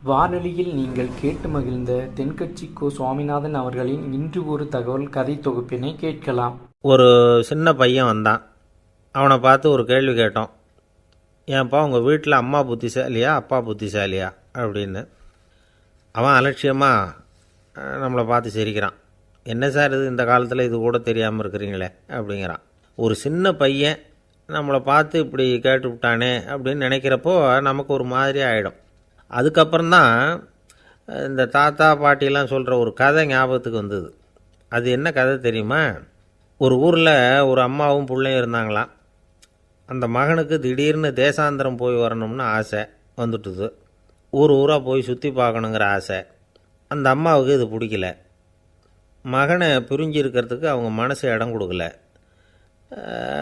வானொலியில் நீங்கள் கேட்டு மகிழ்ந்த தென்கட்சி கோ. சுவாமிநாதன் அவர்களின் இன்று ஒரு தகவல் கதை தொகுப்பினை கேட்கலாம். ஒரு சின்ன பையன் வந்தான். அவனை பார்த்து ஒரு கேள்வி கேட்டோம். ஏன்ப்பா உங்கள் வீட்டில் அம்மா புத்திசாலியா அப்பா புத்திசாலியா அப்படின்னு. அவன் அலட்சியமாக நம்மளை பார்த்து சிரிக்கிறான். என்ன சார் இது, இந்த காலத்தில் இது கூட தெரியாமல் இருக்கிறீங்களே அப்படிங்கிறான். ஒரு சின்ன பையன் நம்மளை பார்த்து இப்படி கேட்டு விட்டானே அப்படின்னு நினைக்கிறப்போ நமக்கு ஒரு மாதிரி ஆகிடும். அதுக்கப்புறம்தான் இந்த தாத்தா பாட்டிலாம் சொல்கிற ஒரு கதை ஞாபகத்துக்கு வந்தது. அது என்ன கதை தெரியுமா? ஒரு ஊரில் ஒரு அம்மாவும் பிள்ளையும் இருந்தாங்களாம். அந்த மகனுக்கு திடீர்னு தேசாந்திரம் போய் வரணும்னு ஆசை வந்துட்டுது. ஊராக போய் சுற்றி பார்க்கணுங்கிற ஆசை. அந்த அம்மாவுக்கு இது பிடிக்கல. மகனை பிரிஞ்சு இருக்கிறதுக்கு அவங்க மனசு இடம் கொடுக்கல.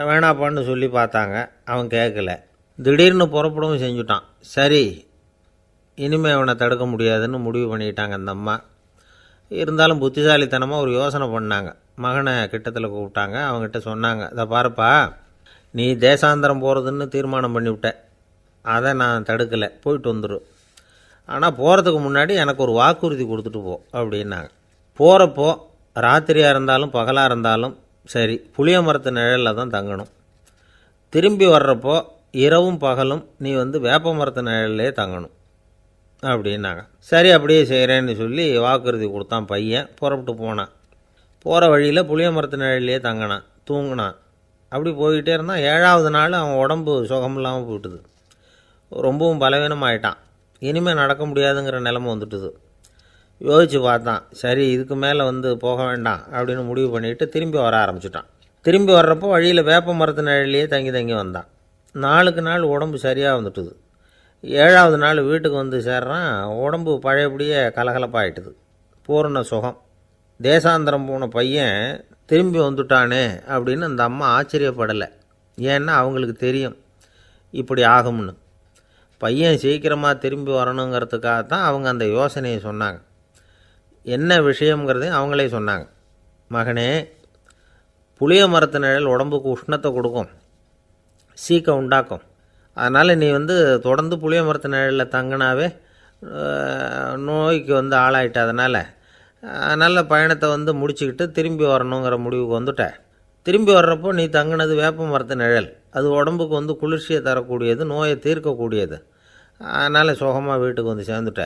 வேணாப்பான்னு சொல்லி பார்த்தாங்க, அவன் கேட்கல. திடீர்னு புறப்படவும் செஞ்சுட்டான். சரி, இனிமேல் அவனை தடுக்க முடியாதுன்னு முடிவு பண்ணிட்டாங்க அந்த அம்மா. இருந்தாலும் புத்திசாலித்தனமாக ஒரு யோசனை பண்ணாங்க. மகனை கிட்டத்தில் கூப்பிட்டாங்க. அவங்ககிட்ட சொன்னாங்க, இதை பாருப்பா, நீ தேசாந்திரம் போகிறதுன்னு தீர்மானம் பண்ணிவிட்ட, அதை நான் தடுக்கலை, போயிட்டு வந்துடும். ஆனால் போகிறதுக்கு முன்னாடி எனக்கு ஒரு வாக்குறுதி கொடுத்துட்டு போ அப்படின்னாங்க. போகிறப்போ ராத்திரியாக இருந்தாலும் பகலாக இருந்தாலும் சரி, புளிய மரத்து நிழலில் தான் தங்கணும். திரும்பி வர்றப்போ இரவும் பகலும் நீ வேப்ப மரத்து நிழல்லே தங்கணும் அப்படின்னாங்க. சரி, அப்படியே செய்கிறேன்னு சொல்லி வாக்குறுதி கொடுத்தான் பையன். புறப்பட்டு போனான். போகிற வழியில் புளிய மரத்து நிழல்லையே தங்கினான், தூங்கினான். அப்படி போய்கிட்டே இருந்தான். 7ஆவது நாள் அவன் உடம்பு சுகமில்லாமல் போயிட்டுது. ரொம்பவும் பலவீனமாயிட்டான். இனிமேல் நடக்க முடியாதுங்கிற நிலைமை வந்துட்டுது. யோசித்து பார்த்தான். சரி, இதுக்கு மேலே போக வேண்டாம் அப்படின்னு முடிவு பண்ணிவிட்டு திரும்பி வர ஆரம்பிச்சிட்டான். திரும்பி வர்றப்போ வழியில் வேப்ப மரத்து நிழல்லையே தங்கி வந்தான். நாளுக்கு நாள் உடம்பு சரியாக வந்துட்டுது. 7ஆவது நாள் வீட்டுக்கு சேர்றான். உடம்பு பழையபடியே கலகலப்பாயிட்டுது. பூரண சுகம். தேசாந்திரம் போன பையன் திரும்பி வந்துட்டானே அப்படின்னு அந்த அம்மா ஆச்சரியப்படலை. ஏன்னா அவங்களுக்கு தெரியும் இப்படி ஆகும்னு. பையன் சீக்கிரமாக திரும்பி வரணுங்கிறதுக்காக தான் அவங்க அந்த யோசனையை சொன்னாங்க. என்ன விஷயங்கிறதையும் அவங்களே சொன்னாங்க. மகனே, புளிய மரத்து நிழல் உடம்புக்கு உஷ்ணத்தை கொடுக்கும், சீக்கம் உண்டாக்கும். அதனால் நீ தொடர்ந்து புளிய மரத்து நிழலில் தங்கினாவே நோய்க்கு ஆளாயிட்ட. அதனால் நல்ல பயணத்தை முடிச்சுக்கிட்டு திரும்பி வரணுங்கிற முடிவுக்கு வந்துட்ட. திரும்பி வர்றப்போ நீ தங்கினது வேப்ப மரத்து நிழல். அது உடம்புக்கு குளிர்ச்சியை தரக்கூடியது, நோயை தீர்க்கக்கூடியது. அதனால் சுகமாக வீட்டுக்கு சேர்ந்துட்ட.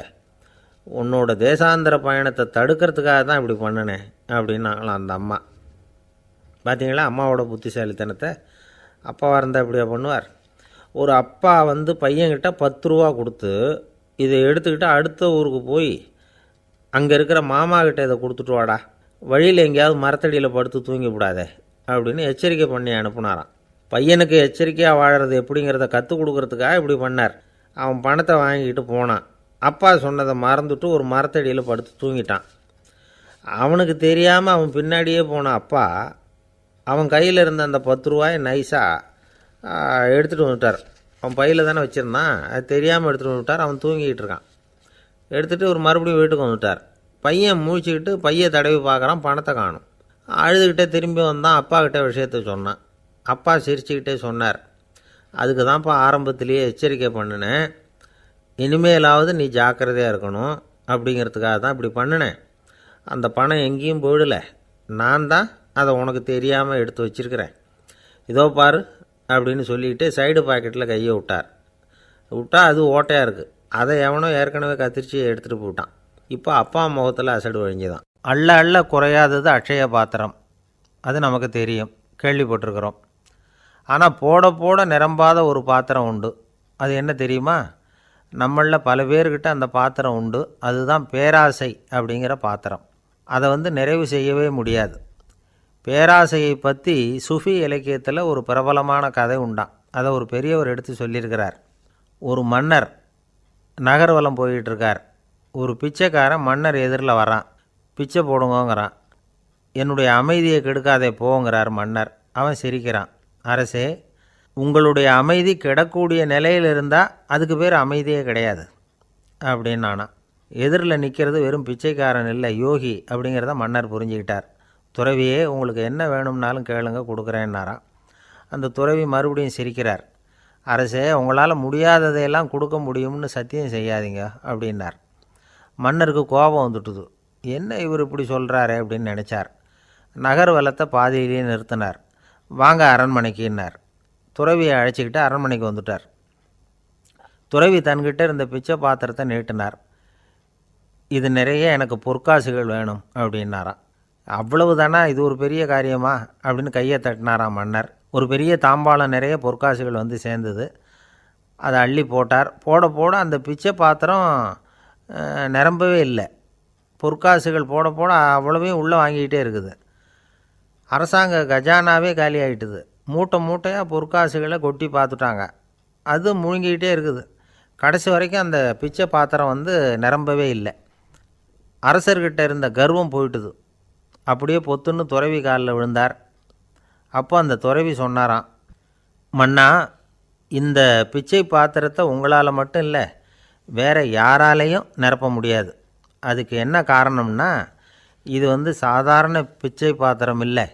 உன்னோட தேசாந்திர பயணத்தை தடுக்கிறதுக்காக தான் இப்படி பண்ணினேன் அப்படின்னாங்களாம் அந்த அம்மா. பார்த்தீங்களா அம்மாவோட புத்திசாலித்தனத்தை? அப்பாவாக இருந்தால் இப்படியா பண்ணுவார்? ஒரு அப்பா பையன்கிட்ட 10 ரூபா கொடுத்து இதை எடுத்துக்கிட்டு அடுத்த ஊருக்கு போய் அங்கே இருக்கிற மாமா கிட்ட இதை கொடுத்துட்டு வாடா, வழியில் எங்கேயாவது மரத்தடியில் படுத்து தூங்கி விடாதே அப்படின்னு எச்சரிக்கை பண்ணி அனுப்புனாராம். பையனுக்கு எச்சரிக்கையாக வாழறது எப்படிங்கிறத கற்றுக் கொடுக்கறதுக்காக இப்படி பண்ணார். அவன் பணத்தை வாங்கிக்கிட்டு போனான். அப்பா சொன்னதை மறந்துட்டு ஒரு மரத்தடியில் படுத்து தூங்கிட்டான். அவனுக்கு தெரியாமல் அவன் பின்னாடியே போன அப்பா அவன் கையில் இருந்த அந்த 10 ரூபாயை நைஸாக எடுத்துகிட்டு வந்துட்டார். அவன் பையில் தானே வச்சுருந்தான், அது தெரியாமல் எடுத்துகிட்டு வந்துட்டார். அவன் தூங்கிக்கிட்டு இருக்கான். எடுத்துகிட்டு ஒரு மறுபடியும் வீட்டுக்கு வந்துட்டார். பையன் முழிச்சுக்கிட்டு பையை தடவி பார்க்குறான், பணத்தை காணும். அழுதுகிட்டே திரும்பி வந்தான். அப்பா கிட்டே விஷயத்த சொன்னான். அப்பா சிரிச்சுக்கிட்டே சொன்னார், அதுக்கு தான்ப்பா ஆரம்பத்திலேயே எச்சரிக்கை பண்ணினேன், இனிமேலாவது நீ ஜாக்கிரதையாக இருக்கணும் அப்படிங்கிறதுக்காக தான் இப்படி பண்ணினேன். அந்த பணம் எங்கேயும் போயிடலை, நான் தான் அதை உனக்கு தெரியாமல் எடுத்து வச்சிருக்கிறேன். இதோ பாரு அப்படின்னு சொல்லிக்கிட்டு சைடு பாக்கெட்டில் கையை விட்டா அது ஓட்டையாக இருக்குது. அதை எவனோ ஏற்கனவே கத்திரிச்சு எடுத்துகிட்டு போட்டான். இப்போ அப்பா முகத்தில் அசடு வழிஞ்சுதான். அள்ள குறையாதது அட்சய பாத்திரம், அது நமக்கு தெரியும், கேள்விப்பட்டிருக்கிறோம். ஆனால் போட நிரம்பாத ஒரு பாத்திரம் உண்டு. அது என்ன தெரியுமா? நம்மளில் பல பேர்கிட்ட அந்த பாத்திரம் உண்டு. அதுதான் பேராசை அப்படிங்கிற பாத்திரம். அதை நிறைவு செய்யவே முடியாது. பேராசையை பற்றி சுஃபி இலக்கியத்தில் ஒரு பிரபலமான கதை உண்டாம். அதை ஒரு பெரியவர் எடுத்து சொல்லியிருக்கிறார். ஒரு மன்னர் நகர்வலம் போயிட்டுருக்கார். ஒரு பிச்சைக்காரன் மன்னர் எதிரில் வரான். பிச்சை போடுங்கோங்கிறான். என்னுடைய அமைதியை கெடுக்காதே போங்கிறார் மன்னர். அவன் சிரிக்கிறான். அரசே, உங்களுடைய அமைதி கெடக்கூடிய நிலையில் இருந்தால் அதுக்கு பேர் அமைதியே கிடையாது அப்படின்னு நானா. எதிரில் நிற்கிறது வெறும் பிச்சைக்காரன் இல்லை, யோகி அப்படிங்கிறத மன்னர் புரிஞ்சுக்கிட்டார். துறவியே, உங்களுக்கு என்ன வேணும்னாலும் கேளுங்க, கொடுக்குறேன்னாராம். அந்த துறவி மறுபடியும் சிரிக்கிறார். அரசே, உங்களால் முடியாததையெல்லாம் கொடுக்க முடியும்னு சத்தியம் செய்யாதீங்க அப்படின்னார். மன்னருக்கு கோபம் வந்துட்டுது. என்ன இவர் இப்படி சொல்கிறாரு அப்படின்னு நினச்சார். நகர்வலத்தை பாதியிலேயே நிறுத்தினார். வாங்க அரண்மனைக்குன்னார். துறவியை அழைச்சிக்கிட்டு அரண்மனைக்கு வந்துட்டார். துறவி தன்கிட்ட இருந்த பிச்சை பாத்திரத்தை நீட்டினார். இது நிறைய எனக்கு பொற்காசுகள் வேணும் அப்படின்னாராம். அவ்வளவு தானா, இது ஒரு பெரிய காரியமா அப்படின்னு கையை தட்டினாராம் மன்னர். ஒரு பெரிய தாம்பாளம் நிறைய பொற்காசுகள் வந்து சேர்ந்தது. அதை அள்ளி போட்டார். போட போட அந்த பிச்சை பாத்திரம் நிரம்பவே இல்லை. பொற்காசுகள் போட போட அவ்வளவையும் உள்ளே வாங்கிக்கிட்டே இருக்குது. அரசாங்க கஜானாவே காலி ஆகிட்டுது. மூட்டை மூட்டையாக பொற்காசுகளை கொட்டி பார்த்துட்டாங்க. அது முழுங்கிக்கிட்டே இருக்குது. கடைசி வரைக்கும் அந்த பிச்சை பாத்திரம் வந்து நிரம்பவே இல்லை. அரசர்கிட்ட இருந்த கர்வம் போயிட்டுது. அப்படியே பொத்துன்னு துறவி காலில் விழுந்தார். அப்போ அந்த துறவி சொன்னாராம், மன்னா, இந்த பிச்சை பாத்திரத்தை உங்களால் மட்டும் இல்லை, வேறு யாராலையும் நிரப்ப முடியாது. அதுக்கு என்ன காரணம்னா, இது வந்து சாதாரண பிச்சை பாத்திரம் இல்லை,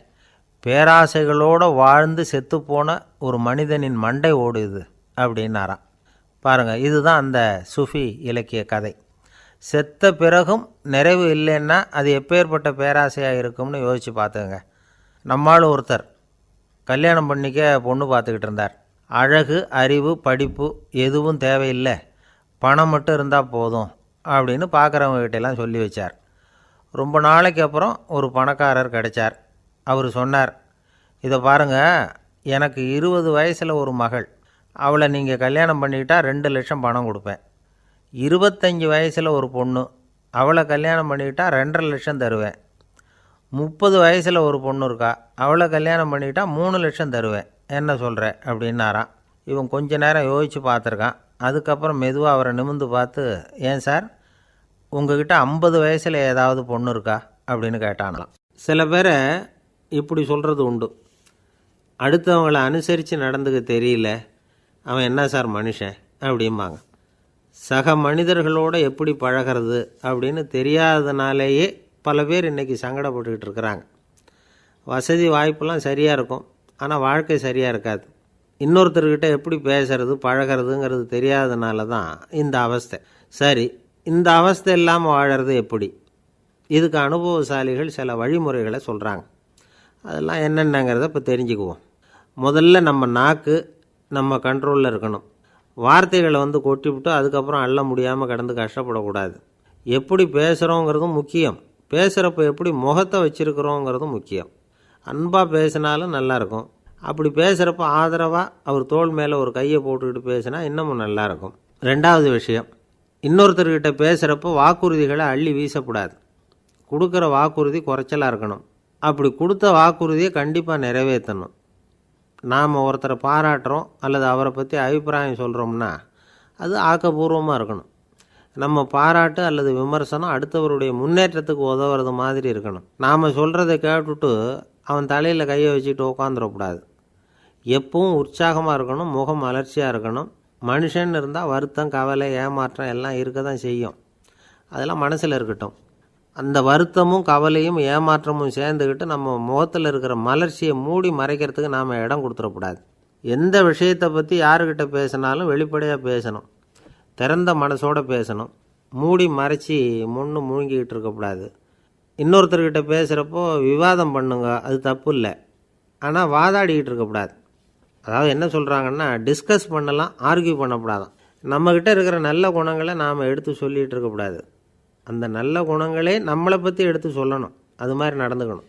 பேராசைகளோடு வாழ்ந்து செத்துப்போன ஒரு மனிதனின் மண்டை ஓடுது அப்படின்னாராம். பாருங்கள், இதுதான் அந்த சுஃபி இலக்கிய கதை. செத்த பிறகும் நிறைவு இல்லைன்னா அது எப்பேற்பட்ட பேராசையாக இருக்கும்னு யோசித்து பார்த்துங்க. நம்மால் ஒருத்தர் கல்யாணம் பண்ணிக்க பொண்ணு பார்த்துக்கிட்டு இருந்தார். அழகு, அறிவு, படிப்பு எதுவும் தேவையில்லை, பணம் மட்டும் இருந்தால் போதும் அப்படின்னு பார்க்குறவங்ககிட்டெல்லாம் சொல்லி வச்சார். ரொம்ப நாளைக்கு அப்புறம் ஒரு பணக்காரர் கிடைச்சார். அவர் சொன்னார், இதை பாருங்கள், எனக்கு 20 வயசில் ஒரு மகள், அவளை நீங்கள் கல்யாணம் பண்ணிக்கிட்டால் 2 லட்சம் பணம் கொடுப்பேன். 25 வயசில் ஒரு பொண்ணு, அவளை கல்யாணம் பண்ணிக்கிட்டால் 2.5 லட்சம் தருவேன். 30 வயசில் ஒரு பொண்ணு இருக்கா, அவளை கல்யாணம் பண்ணிக்கிட்டால் 3 லட்சம் தருவேன். என்ன சொல்கிற அப்படின்னாராம். இவன் கொஞ்ச நேரம் யோசித்து பார்த்துருக்கான். அதுக்கப்புறம் மெதுவாக அவரை நிமிர்ந்து பார்த்து, ஏன் சார், உங்ககிட்ட 50 வயசில் ஏதாவது பொண்ணு இருக்கா அப்படின்னு கேட்டானாலாம். சில பேரை இப்படி சொல்கிறது உண்டு. அடுத்தவங்களை அனுசரித்து நடந்துக்க தெரியல, அவன் என்ன சார் மனுஷன் அப்படிம்பாங்க. சக மனிதர்களோடு எப்படி பழகிறது அப்படின்னு தெரியாதனாலேயே பல பேர் இன்றைக்கி சங்கடப்பட்டுக்கிட்டு இருக்கிறாங்க. வசதி வாய்ப்பெல்லாம் சரியாக இருக்கும், ஆனால் வாழ்க்கை சரியாக இருக்காது. இன்னொருத்தர்கிட்ட எப்படி பேசுறது பழகிறதுங்கிறது தெரியாதனால தான் இந்த அவஸ்தை. சரி, இந்த அவஸ்தை இல்லாமல் வாழறது எப்படி? இதுக்கு அனுபவசாலிகள் சில வழிமுறைகளை சொல்கிறாங்க. அதெல்லாம் என்னென்னங்கிறத இப்போ தெரிஞ்சுக்குவோம். முதல்ல நம்ம நாக்கு நம்ம கண்ட்ரோலில் இருக்கணும். வார்த்தைகளை வந்து கொட்டிவிட்டு அதுக்கப்புறம் அள்ள முடியாமல் கிடந்து கஷ்டப்படக்கூடாது. எப்படி பேசுகிறோங்கிறதும் முக்கியம், பேசுகிறப்ப எப்படி முகத்தை வச்சுருக்கிறோங்கிறதும் முக்கியம். அன்பாக பேசினாலும் நல்லாயிருக்கும். அப்படி பேசுகிறப்ப ஆதரவாக அவர் தோள் மேலே ஒரு கையை போட்டுக்கிட்டு பேசினா இன்னமும் நல்லாயிருக்கும். 2வது விஷயம், இன்னொருத்தர்கிட்ட பேசுகிறப்ப வாக்குறுதிகளை அள்ளி வீசக்கூடாது. கொடுக்குற வாக்குறுதி குறைச்சலாக இருக்கணும். அப்படி கொடுத்த வாக்குறுதியை கண்டிப்பாக நிறைவேற்றணும். நாம் ஒருத்தரை பாராட்டுறோம் அல்லது அவரை பற்றி அபிப்பிராயம் சொல்கிறோம்னா அது ஆக்கப்பூர்வமாக இருக்கணும். நம்ம பாராட்டு அல்லது விமர்சனம் அடுத்தவருடைய முன்னேற்றத்துக்கு உதவுறது மாதிரி இருக்கணும். நாம் சொல்கிறத கேட்டுட்டு அவன் தலையில் கையை வச்சுட்டு உட்காந்துடக்கூடாது. எப்பவும் உற்சாகமாக இருக்கணும், முகம் மலர்ச்சியாக இருக்கணும். மனுஷன் இருந்தால் வருத்தம், கவலை, ஏமாற்றம் எல்லாம் இருக்க தான் செய்யும். அதெல்லாம் மனசில் இருக்கட்டும். அந்த வருத்தமும் கவலையும் ஏமாற்றமும் சேர்ந்துக்கிட்டு நம்ம முகத்தில் இருக்கிற மலர்ச்சியை மூடி மறைக்கிறதுக்கு நாம் இடம் கொடுத்துடக்கூடாது. எந்த விஷயத்தை பற்றி யாருக்கிட்ட பேசினாலும் வெளிப்படையாக பேசணும், திறந்த மனசோடு பேசணும். மூடி மறைச்சி முழுங்கிக்கிட்டு இருக்கக்கூடாது. இன்னொருத்தர்கிட்ட பேசுகிறப்போ விவாதம் பண்ணுங்க, அது தப்பு இல்லை, ஆனால் வாதாடிக்கிட்டு இருக்கக்கூடாது. அதாவது என்ன சொல்கிறாங்கன்னா, டிஸ்கஸ் பண்ணலாம், ஆர்கியூ பண்ணக்கூடாதான். நம்மக்கிட்ட இருக்கிற நல்ல குணங்களை நாம் எடுத்து சொல்லிகிட்டு இருக்கக்கூடாது. அந்த நல்ல குணங்களே நம்மளை பற்றி எடுத்து சொல்லணும், அது மாதிரி நடந்துக்கணும்.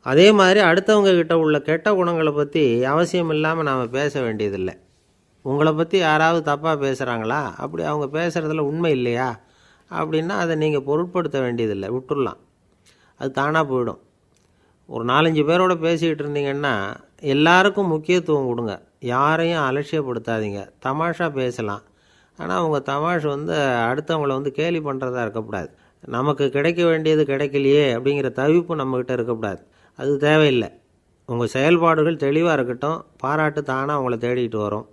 அதே மாதிரி அடுத்தவங்க கிட்ட உள்ள கெட்ட குணங்களை பற்றி அவசியம் இல்லாமல் நாம் பேச வேண்டியதில்லை. உங்களை பற்றி யாராவது தப்பாக பேசுகிறாங்களா, அப்படி அவங்க பேசுகிறதுல உண்மை இல்லையா அப்படின்னா அதை நீங்கள் பொருட்படுத்த வேண்டியதில்லை, விட்டுடலாம். அது தானாக போயிடும். ஒரு 4-5 பேரோட பேசிக்கிட்டு இருந்தீங்கன்னா எல்லாருக்கும் முக்கியத்துவம் கொடுங்க, யாரையும் அலட்சியப்படுத்தாதீங்க. தமாஷா பேசலாம், ஆனால் அவங்க தமாஷ் வந்து அடுத்தவங்களை வந்து கேலி பண்ணுறதா இருக்கக்கூடாது. நமக்கு கிடைக்க வேண்டியது கிடைக்கலையே அப்படிங்கிற தவிப்பு நம்மக்கிட்ட இருக்கக்கூடாது, அது தேவையில்லை. உங்கள் செயல்பாடுகள் தெளிவாக இருக்கட்டும், பாராட்டு தானாக அவங்கள தேடிட்டு வரும்.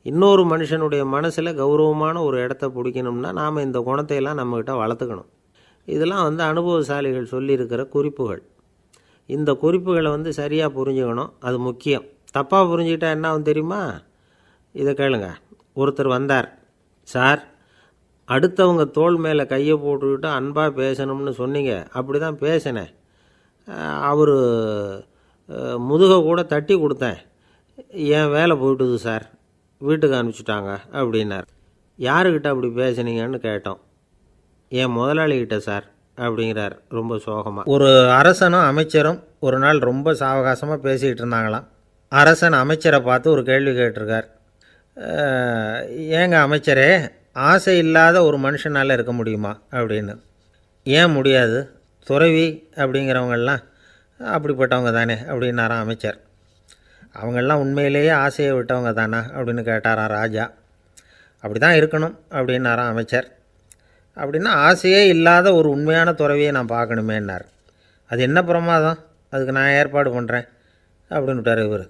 இன்னொரு மனுஷனுடைய மனசில் கௌரவமான ஒரு இடத்த பிடிக்கணும்னா நாம் இந்த குணத்தையெல்லாம் நம்மக்கிட்ட வளர்த்துக்கணும். இதெல்லாம் வந்து அனுபவசாலிகள் சொல்லியிருக்கிற குறிப்புகள். இந்த குறிப்புகளை வந்து சரியாக புரிஞ்சுக்கணும், அது முக்கியம். தப்பாக புரிஞ்சுக்கிட்டா என்ன ஆகும் தெரியுமா? இதை கேளுங்க. ஒருத்தர் வந்தார். சார், அடுத்தவங்க தோள் மேலே கையை போட்டுக்கிட்டு அன்பாக பேசணும்னு சொன்னீங்க. அப்படி தான் பேசினேன். அவர் முதுகை கூட தட்டி கொடுத்தேன். என் வேலை போயிட்டுது சார், வீட்டுக்கு அனுப்பிச்சிட்டாங்க அப்படின்னார். யாருக்கிட்ட அப்படி பேசுனீங்கன்னு கேட்டோம். என் முதலாளிகிட்ட சார் அப்படிங்கிறார் ரொம்ப சோகமாக. ஒரு அரசனும் அமைச்சரும் ஒரு நாள் ரொம்ப சாவகாசமாக பேசிக்கிட்டு இருந்தாங்களாம். அரசன் அமைச்சரை பார்த்து ஒரு கேள்வி கேட்டிருக்கார். ஏங்க அமைச்சரே, ஆசை இல்லாத ஒரு மனுஷனால் இருக்க முடியுமா அப்படின்னு. ஏன் முடியாது, துறவி அப்படிங்கிறவங்கெல்லாம் அப்படிப்பட்டவங்க தானே அப்படின்னாராம் அமைச்சர். அவங்கெல்லாம் உண்மையிலேயே ஆசையை விட்டவங்க தானா அப்படின்னு கேட்டாராம் ராஜா. அப்படி தான் இருக்கணும் அப்படின்னாராம் அமைச்சர். அப்படின்னா ஆசையே இல்லாத ஒரு உண்மையான துறவியை நான் பார்க்கணுமேன்னார். அது என்ன பிரமாதம், அதுக்கு நான் ஏற்பாடு பண்ணுறேன் அப்படின்னு விட்டார் இவர்.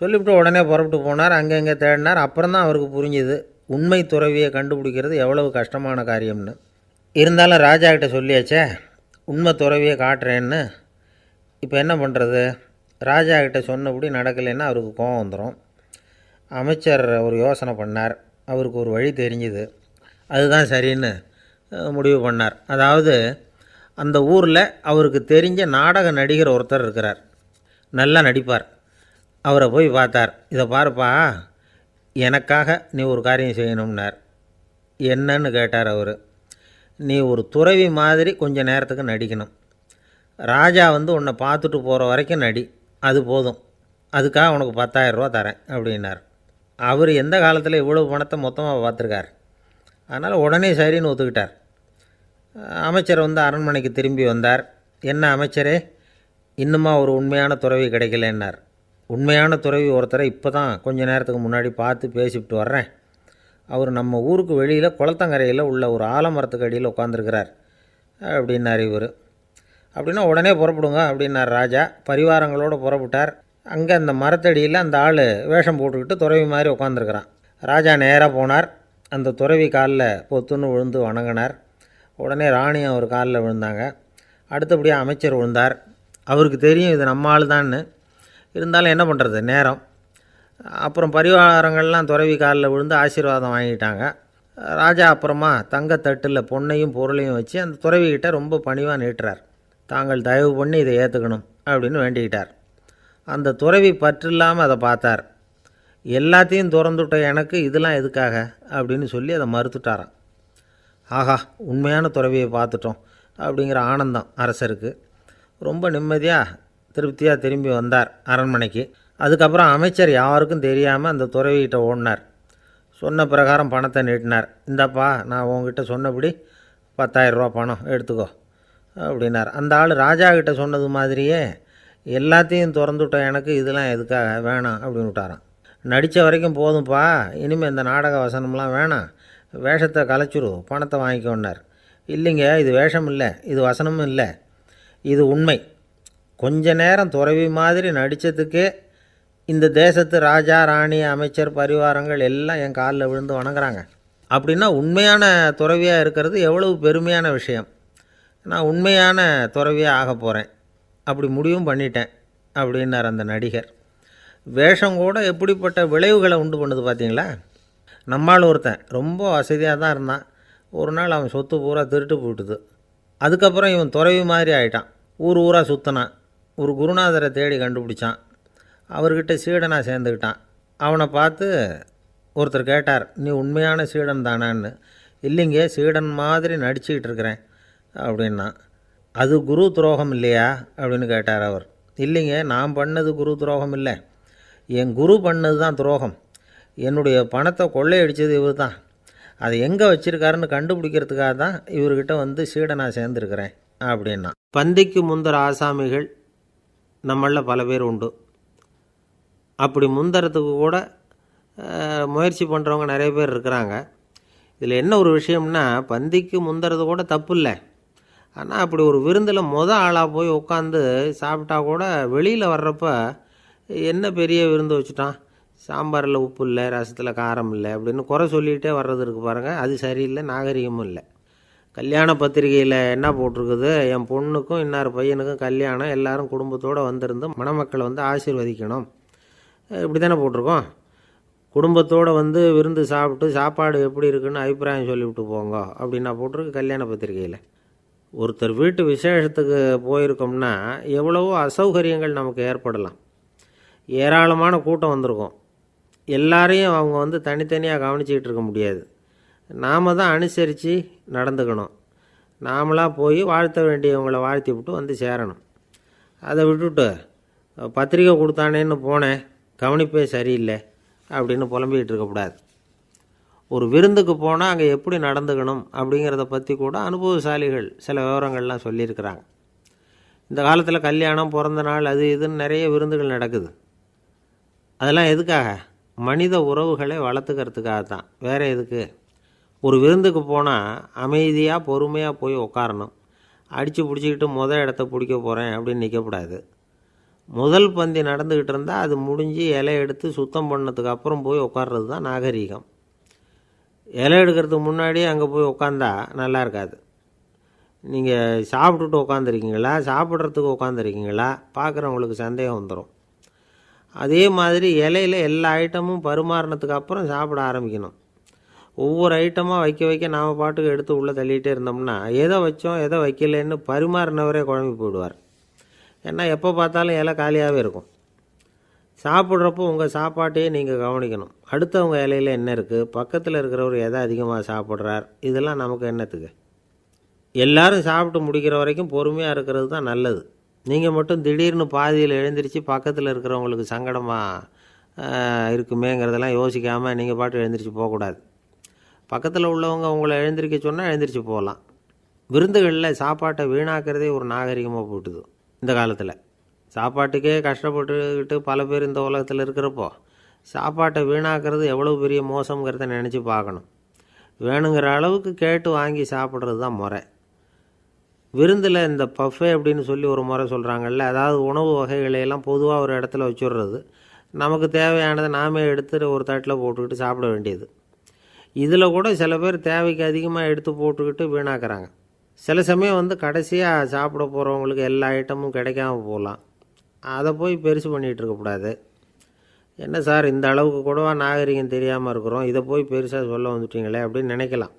சொல்லிவிட்டு உடனே புறப்பட்டு போனார். அங்கே இங்கே தேடினார். அப்புறம் தான் அவருக்கு புரிஞ்சுது உண்மை துறவியை கண்டுபிடிக்கிறது எவ்வளவு கஷ்டமான காரியம்னு. இருந்தாலும் ராஜா கிட்ட சொல்லியாச்சே, உண்மை துறவியை காட்டுறேன்னு. இப்போ என்ன பண்ணுறது? ராஜா கிட்ட சொன்னபடி நடக்கலைன்னா அவருக்கு கோபம் வந்துடும். அமைச்சர் ஒரு யோசனை பண்ணார். அவருக்கு ஒரு வழி தெரிஞ்சுது. அதுதான் சரின்னு முடிவு பண்ணார். அதாவது அந்த ஊரில் அவருக்கு தெரிஞ்ச நாடக நடிகர் ஒருத்தர் இருக்கிறார், நல்லா நடிப்பார். அவரை போய் பார்த்தார். இதை பாருப்பா, எனக்காக நீ ஒரு காரியம் செய்யணும்னார். என்னன்னு கேட்டார் அவர். நீ ஒரு துறவி மாதிரி கொஞ்சம் நேரத்துக்கு நடிக்கணும். ராஜா உன்னை பார்த்துட்டு போகிற வரைக்கும் நடி, அது போதும். அதுக்காக உனக்கு 10,000 ரூபா தரேன் அப்படின்னார். அவர் எந்த காலத்தில் இவ்வளோ பணத்தை மொத்தமாக பார்த்துருக்கார். அதனால் உடனே சரின்னு ஒத்துக்கிட்டார். அமைச்சர் அரண்மனைக்கு திரும்பி வந்தார். என்ன அமைச்சரே, இன்னுமா ஒரு உண்மையான துறவி கிடைக்கலன்னார். உண்மையான துறவி ஒருத்தரை இப்போ தான் கொஞ்ச நேரத்துக்கு முன்னாடி பார்த்து பேசிவிட்டு வர்றேன். அவர் நம்ம ஊருக்கு வெளியில் குளத்தங்கரையில் உள்ள ஒரு ஆலமரத்துக்கு அடியில் உட்காந்துருக்கிறார் அப்படின்னார் இவர். அப்படின்னா உடனே புறப்படுங்க அப்படின்னார் ராஜா. பரிவாரங்களோடு புறப்பட்டார். அங்கே அந்த மரத்தடியில் அந்த ஆள் வேஷம் போட்டுக்கிட்டு துறவி மாதிரி உட்காந்துருக்கிறான். ராஜா நேராக போனார். அந்த துறவி காலில் பொத்துன்னு விழுந்து வணங்கினார். உடனே ராணியும் அவர் காலில் விழுந்தாங்க. அடுத்தபடியாக அமைச்சர் விழுந்தார். அவருக்கு தெரியும் இது நம்ம ஆள் தான்னு. இருந்தாலும் என்ன பண்ணுறது, நேரம். அப்புறம் பரிவாரங்கள்லாம் துறவி காலில் விழுந்து ஆசீர்வாதம் வாங்கிட்டாங்க. ராஜா அப்புறமா தங்கத்தட்டில் பொன்னையும் பொருளையும் வச்சு அந்த துறவிக்கிட்ட ரொம்ப பணிவாக நீட்டுறார். தாங்கள் தயவு பண்ணி இதை ஏற்றுக்கணும் அப்படின்னு வேண்டிக்கிட்டார். அந்த துறவி பற்றில்லாமல் அதை பார்த்தார். எல்லாத்தையும் திறந்துவிட்ட எனக்கு இதெல்லாம் எதுக்காக அப்படின்னு சொல்லி அதை மறுத்துட்டாராம். ஆஹா, உண்மையான துறவியை பார்த்துட்டோம் அப்படிங்கிற ஆனந்தம் அரசருக்கு. ரொம்ப நிம்மதியாக திருப்தியாக திரும்பி வந்தார் அரண்மனைக்கு. அதுக்கப்புறம் அமைச்சர் யாருக்கும் தெரியாமல் அந்த துறவிகிட்ட ஓடினார். சொன்ன பிரகாரம் பணத்தை நீட்டினார். இந்தாப்பா, நான் உங்ககிட்ட சொன்னபடி 10,000 ரூபா பணம் எடுத்துக்கோ அப்படின்னார். அந்த ஆள் ராஜா கிட்ட சொன்னது மாதிரியே எல்லாத்தையும் திறந்துவிட்ட எனக்கு இதெல்லாம் எதுக்காக வேணாம் அப்படின்னு விட்டாரான். நடித்த வரைக்கும் போதும்ப்பா, இனிமேல் இந்த நாடக வசனம்லாம் வேணாம், வேஷத்தை கலைச்சிரு, பணத்தை வாங்கிக்கோன்னார். இல்லைங்க, இது வேஷம் இல்லை, இது வசனமும் இல்லை, இது உண்மை. கொஞ்ச நேரம் துறவி மாதிரி நடித்ததுக்கே இந்த தேசத்து ராஜா, ராணி, அமைச்சர், பரிவாரங்கள் எல்லாம் என் காலில் விழுந்து வணங்குறாங்க. அப்படின்னா உண்மையான துறவியாக இருக்கிறது எவ்வளவு பெருமையான விஷயம். நான் உண்மையான துறவியாக ஆக போகிறேன், அப்படி முடிவும் பண்ணிட்டேன் அப்படின்னார் அந்த நடிகர். வேஷம் கூட எப்படிப்பட்ட விளைவுகளை உண்டு பண்ணுது பார்த்தீங்களா. நம்மால் ஒருத்தன் ரொம்ப வசதியாக தான் இருந்தான். ஒரு நாள் அவன் சொத்து பூரா திருட்டு போயிட்டுது. அதுக்கப்புறம் இவன் துறவி மாதிரி ஆகிட்டான். ஊர் ஊராக சுற்றினான். ஒரு குருநாதரை தேடி கண்டுபிடிச்சான். அவர்கிட்ட சீடனாக சேர்ந்துக்கிட்டான். அவனை பார்த்து ஒருத்தர் கேட்டார், நீ உண்மையான சீடன் தானான்னு. இல்லைங்க, சீடன் மாதிரி நடிச்சுக்கிட்டு இருக்கிறேன் அப்படின்னா. அது குரு துரோகம் இல்லையா அப்படின்னு கேட்டார் அவர். இல்லைங்க, நான் பண்ணது குரு துரோகம் இல்லை, என் குரு பண்ணது தான் துரோகம். என்னுடைய பணத்தை கொள்ளையடித்தது இவர் தான். அதை எங்கே வச்சுருக்காருன்னு கண்டுபிடிக்கிறதுக்காக தான் இவர்கிட்ட சீடனாக சேர்ந்துருக்கிறேன் அப்படின்னா. பந்திக்கு முந்தர ஆசாமிகள் நம்மளில் பல பேர் உண்டு. அப்படி முந்தறதுக்கு கூட முயற்சி பண்ணுறவங்க நிறைய பேர் இருக்கிறாங்க. இதில் என்ன ஒரு விஷயம்னா, பந்திக்கு முந்தறது கூட தப்பு இல்லை. ஆனால் அப்படி ஒரு விருந்தில் ஆளாக போய் உட்காந்து சாப்பிட்டா கூட வெளியில் வர்றப்ப என்ன பெரிய விருந்து வச்சுட்டான், சாம்பாரில் உப்பு இல்லை, ரசத்தில் காரம் இல்லை அப்படின்னு குறை சொல்லிகிட்டே வர்றது இருக்குது பாருங்கள். அது சரியில்லை, நாகரிகமும் இல்லை. கல்யாண பத்திரிகையில் என்ன போட்டிருக்குது, என் பொண்ணுக்கும் இன்னார் பையனுக்கும் கல்யாணம், எல்லாரும் குடும்பத்தோடு வந்திருந்து மணமக்களை ஆசீர்வதிக்கணும், இப்படி தானே போட்டிருக்கோம். குடும்பத்தோடு வந்து விருந்து சாப்பிட்டு சாப்பாடு எப்படி இருக்குன்னு அபிப்பிராயம் சொல்லிவிட்டு போங்க அப்படின்னா போட்டிருக்கு கல்யாண பத்திரிகையில். ஒருத்தர் வீட்டு விசேஷத்துக்கு போயிருக்கோம்னா எவ்வளவோ அசௌகரியங்கள் நமக்கு ஏற்படலாம். ஏராளமான கூட்டம் வந்திருக்கும். எல்லாரையும் அவங்க வந்து தனித்தனியாக கவனிச்சிக்கிட்டு இருக்க முடியாது. நாம் தான் அனுசரித்து நடந்துக்கணும். நாமளாக போய் வாழ்த்த வேண்டியவங்களை வாழ்த்தி விட்டு வந்து சேரணும். அதை விட்டுட்டு பத்திரிக்கை கொடுத்தானேன்னு போனேன், கவனிப்பே சரியில்லை அப்படின்னு புலம்பிக்கிட்டு இருக்கக்கூடாது. ஒரு விருந்துக்கு போனால் அங்கே எப்படி நடந்துக்கணும் அப்படிங்கிறத பற்றி கூட அனுபவசாலிகள் சில விவரங்கள்லாம் சொல்லியிருக்கிறாங்க. இந்த காலத்தில் கல்யாணம், பிறந்த நாள், அது இதுன்னு நிறைய விருந்துகள் நடக்குது. அதெல்லாம் எதுக்காக? மனித உறவுகளை வளர்த்துக்கிறதுக்காக தான், வேறு எதுக்கு? ஒரு விருந்துக்கு போனால் அமைதியாக பொறுமையாக போய் உட்காரணும். அடித்து பிடிச்சிக்கிட்டு இடத்த பிடிக்க போகிறேன் அப்படின்னு நிற்கக்கூடாது. முதல் பந்தி நடந்துக்கிட்டு இருந்தால் அது முடிஞ்சு இலை எடுத்து சுத்தம் பண்ணதுக்கு அப்புறம் போய் உட்கார்றது தான் நாகரீகம். இலை எடுக்கிறதுக்கு முன்னாடி அங்கே போய் உட்காந்தா நல்லா இருக்காது. நீங்கள் சாப்பிட்டுட்டு உட்காந்துருக்கீங்களா, சாப்பிட்றதுக்கு உட்காந்துருக்கீங்களா, பார்க்குறவங்களுக்கு சந்தேகம் வந்துடும். அதே மாதிரி இலையில் எல்லா ஐட்டமும் பரிமாறினதுக்கு அப்புறம் சாப்பிட ஆரம்பிக்கணும். ஒவ்வொரு ஐட்டமாக வைக்க நாம் பாட்டுக்கு எடுத்து உள்ளே தள்ளிகிட்டே இருந்தோம்னா எதை வச்சோம் எதை வைக்கலன்னு பரிமாறினவரே குழம்பி போயிடுவார். ஏன்னா எப்போ பார்த்தாலும் இலை காலியாகவே இருக்கும். சாப்பிட்றப்போ உங்கள் சாப்பாட்டையே நீங்கள் கவனிக்கணும். அடுத்தவங்க இலையில் என்ன இருக்குது, பக்கத்தில் இருக்கிறவர் எதை அதிகமாக சாப்பிட்றார், இதெல்லாம் நமக்கு என்னத்துக்கு? எல்லோரும் சாப்பிட்டு முடிக்கிற வரைக்கும் பொறுமையாக இருக்கிறது தான் நல்லது. நீங்கள் மட்டும் திடீர்னு பாதியில் எழுந்திரிச்சு பக்கத்தில் இருக்கிறவங்களுக்கு சங்கடமாக இருக்குமேங்கிறதெல்லாம் யோசிக்காமல் நீங்கள் பாட்டு எழுந்திரிச்சு போகக்கூடாது. பக்கத்தில் உள்ளவங்க உங்களை எழுந்திரிக்க சொன்னால் எழுந்திரிச்சு போகலாம். விருந்துகளில் சாப்பாட்டை வீணாக்கிறதே ஒரு நாகரிகமாக போட்டுது இந்த காலத்தில். சாப்பாட்டுக்கே கஷ்டப்பட்டுக்கிட்டு பல பேர் இந்த உலகத்தில் இருக்கிறப்போ சாப்பாட்டை வீணாக்கிறது எவ்வளோ பெரிய மோசங்கிறத நினச்சி பார்க்கணும். வேணுங்கிற அளவுக்கு கேட்டு வாங்கி சாப்பிட்றது தான் முறை. விருந்தில் இந்த பஃபே அப்படின்னு சொல்லி ஒரு முறை சொல்கிறாங்கல்ல, அதாவது உணவு வகைகளையெல்லாம் பொதுவாக ஒரு இடத்துல வச்சுடுறது, நமக்கு தேவையானதை நாமே எடுத்து ஒரு தட்டில் போட்டுக்கிட்டு சாப்பிட வேண்டியது. இதில் கூட சில பேர் தேவைக்கு அதிகமாக எடுத்து போட்டுக்கிட்டு வீணாக்குறாங்க. சில சமயம் வந்து கடைசியாக சாப்பிட போகிறவங்களுக்கு எல்லா ஐட்டமும் கிடைக்காம போகலாம். அதை போய் பெருசு பண்ணிகிட்டு இருக்கக்கூடாது. என்ன சார் இந்த அளவுக்கு கூடவா நாகரிகம் தெரியாமல் இருக்கிறோம், இதை போய் பெருசாக சொல்ல வந்துட்டீங்களே அப்படின்னு நினைக்கலாம்.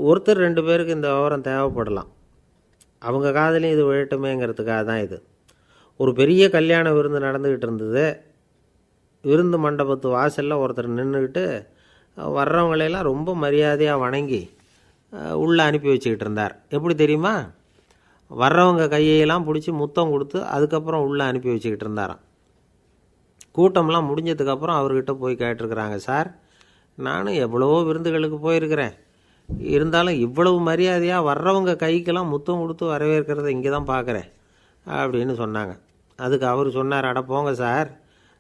ஒருத்தர் 2 பேருக்கு இந்த விவரம் தேவைப்படலாம். அவங்க காதலையும் இது விழட்டுமேங்கிறதுக்காக தான் இது. ஒரு பெரிய கல்யாண விருந்து நடந்துக்கிட்டு இருந்தது. விருந்து மண்டபத்து வாசலில் ஒருத்தர் நின்றுக்கிட்டு வர்றவங்களையெல்லாம் ரொம்ப மரியாதையாக வணங்கி உள்ளே அனுப்பி வச்சுக்கிட்டு இருந்தார். எப்படி தெரியுமா? வர்றவங்க கையெல்லாம் பிடிச்சி முத்தம் கொடுத்து அதுக்கப்புறம் உள்ளே அனுப்பி வச்சுக்கிட்டு இருந்தாராம். கூட்டம்லாம் முடிஞ்சதுக்கப்புறம் அவர்கிட்ட போய் கேட்டிருக்கிறாங்க, சார் நானும் எவ்வளவோ விருந்துகளுக்கு போயிருக்கிறேன், இருந்தாலும் இவ்வளவு மரியாதையாக வர்றவங்க கைக்கெல்லாம் முத்தம் கொடுத்து வரவேற்கிறத இங்கே தான் பார்க்குறேன் அப்படின்னு சொன்னாங்க. அதுக்கு அவர் சொன்னார், அட போங்க சார்,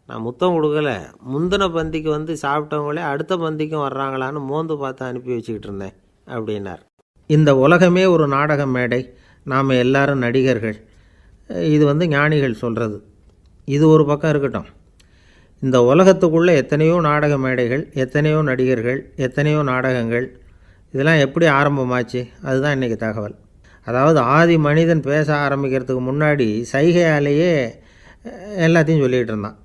நான் முத்தம் கொடுக்கல, முந்தின பந்திக்கு வந்து சாப்பிட்டவங்களே அடுத்த பந்திக்கும் வர்றாங்களான்னு மோந்து பார்த்து அனுப்பி வச்சுக்கிட்டு இருந்தேன் அப்படின்னார். இந்த உலகமே ஒரு நாடக மேடை, நாம் எல்லாரும் நடிகர்கள். இது வந்து ஞானிகள் சொல்கிறது. இது ஒரு பக்கம் இருக்கட்டும். இந்த உலகத்துக்குள்ளே எத்தனையோ நாடக மேடைகள், எத்தனையோ நடிகர்கள், எத்தனையோ நாடகங்கள், இதெல்லாம் எப்படி ஆரம்பமாச்சு? அதுதான் இன்றைக்கி தகவல். அதாவது ஆதி மனிதன் பேச ஆரம்பிக்கிறதுக்கு முன்னாடி சைகையாலேயே எல்லாத்தையும் சொல்லிகிட்டு இருந்தான்.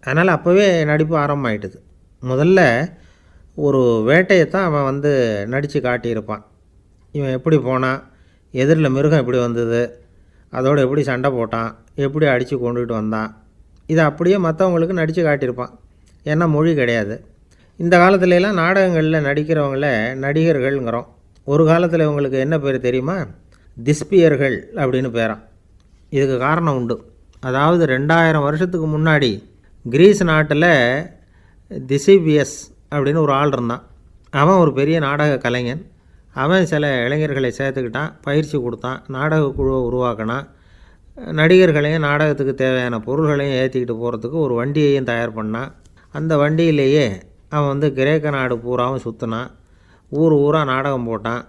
அதனால் அப்போவே நடிப்பு ஆரம்பமாயிட்டுது. முதல்ல ஒரு வேட்டையைத்தான் அவன் வந்து நடித்து காட்டியிருப்பான். இவன் எப்படி போனான், எதிரில் மிருகம் எப்படி வந்தது, அதோடு எப்படி சண்டை போட்டான், எப்படி அடித்து கொண்டுகிட்டு வந்தான், இதை அப்படியே மற்றவங்களுக்கு நடித்து காட்டியிருப்பான். ஏன்னா மொழி கிடையாது. இந்த காலத்துலலாம் நாடகங்களில் நடிக்கிறவங்கள நடிகர்கள்ங்கிறோம். ஒரு காலத்தில் இவங்களுக்கு என்ன பேர் தெரியுமா? திஸ்பியர்கள் அப்படின்னு பேரான். இதுக்கு காரணம் உண்டு. அதாவது 2000 வருஷத்துக்கு முன்னாடி கிரீஸ் நாட்டில் திசிபியஸ் அப்படின்னு ஒரு ஆள் இருந்தான். அவன் ஒரு பெரிய நாடக கலைஞன். அவன் சில இளைஞர்களை சேர்த்துக்கிட்டான், பயிற்சி கொடுத்தான், நாடக குழுவை உருவாக்கினான். நடிகர்களையும் நாடகத்துக்கு தேவையான பொருள்களையும் ஏற்றிக்கிட்டு போகிறதுக்கு ஒரு வண்டியையும் தயார் பண்ணான். அந்த வண்டியிலேயே அவன் வந்து கிரேக்க நாடு பூராவும் சுற்றினான். ஊர் ஊராக நாடகம் போட்டான்.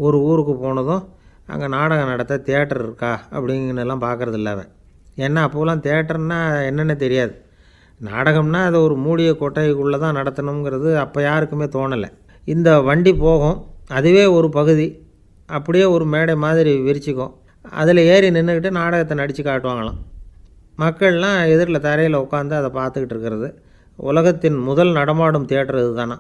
ஒரு ஊருக்கு போனதும் அங்கே நாடகம் நடத்த தியேட்டர் இருக்கா அப்படிங்கன்னெல்லாம் பார்க்குறதில்ல அவன். ஏன்னா அப்போலாம் தியேட்டர்னா என்னென்ன தெரியாது. நாடகம்னா அதை ஒரு மூடிய கொட்டைக்குள்ளே தான் நடத்தணுங்கிறது அப்போ யாருக்குமே தோணலை. இந்த வண்டி போகும், அதுவே ஒரு பகுதி அப்படியே ஒரு மேடை மாதிரி விரிச்சிக்கும். அதில் ஏறி நின்றுக்கிட்டு நாடகத்தை நடித்து காட்டுவாங்களாம். மக்கள்லாம் எதிரில் தரையில் உட்காந்து அதை பார்த்துக்கிட்டு இருக்கிறது. உலகத்தின் முதல் நடமாடும் தியேட்டர் இது தானா.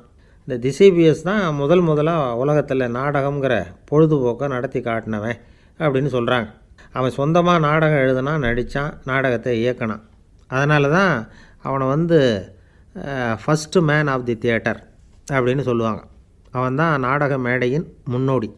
இந்த திசைபிஎஸ் தான் முதலாக உலகத்தில் நாடகங்கிற பொழுதுபோக்கை நடத்தி காட்டினவன் அப்படின்னு சொல்கிறாங்க. அவன் சொந்தமாக நாடகம் எழுதுனா, நடித்தான், நாடகத்தை இயக்கினான். அதனால தான் அவனை first man of the theatre அப்படின்னு சொல்லுவாங்க. அவன் தான் நாடக மேடையின் முன்னோடி.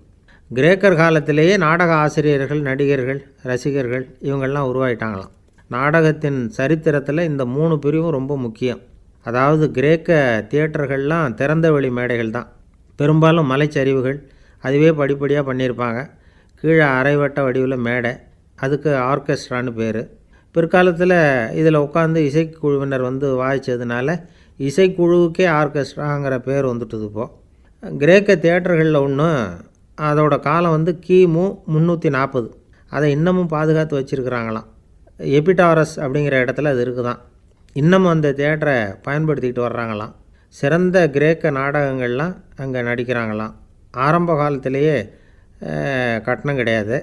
கிரேக்கர் காலத்திலேயே நாடக ஆசிரியர்கள், நடிகர்கள், ரசிகர்கள் இவங்கள்லாம் உருவாயிட்டாங்களாம். நாடகத்தின் சரித்திரத்தில் இந்த 3 பிரிவும் ரொம்ப முக்கியம். அதாவது கிரேக்க தியேட்டர்கள்லாம் திறந்த வெளி மேடைகள் தான். பெரும்பாலும் மலைச்சரிவுகள், அதுவே படிப்படியாக பண்ணியிருப்பாங்க. கீழே அரைவட்ட வடிவில் மேடை, அதுக்கு ஆர்கெஸ்ட்ரான்னு பேர். பிற்காலத்தில் இதில் உட்காந்து இசைக்குழுவினர் வாய்ச்சதுனால இசைக்குழுவுக்கே ஆர்கெஸ்ட்ராங்கிற பேர் வந்துட்டுது. இப்போது கிரேக்க தியேட்டர்களில் ஒன்று, அதோட காலம் கிமு 340. அதை இன்னமும் பாதுகாத்து வச்சுருக்கிறாங்களாம். எபிடாரஸ் அப்படிங்கிற இடத்துல அது இருக்குதான். இன்னமும் அந்த தியேட்டரை பயன்படுத்திக்கிட்டு வர்றாங்களாம். சிறந்த கிரேக்க நாடகங்கள்லாம் அங்கே நடிக்கிறாங்களாம். ஆரம்ப காலத்திலேயே கட்டணம் கிடையாது.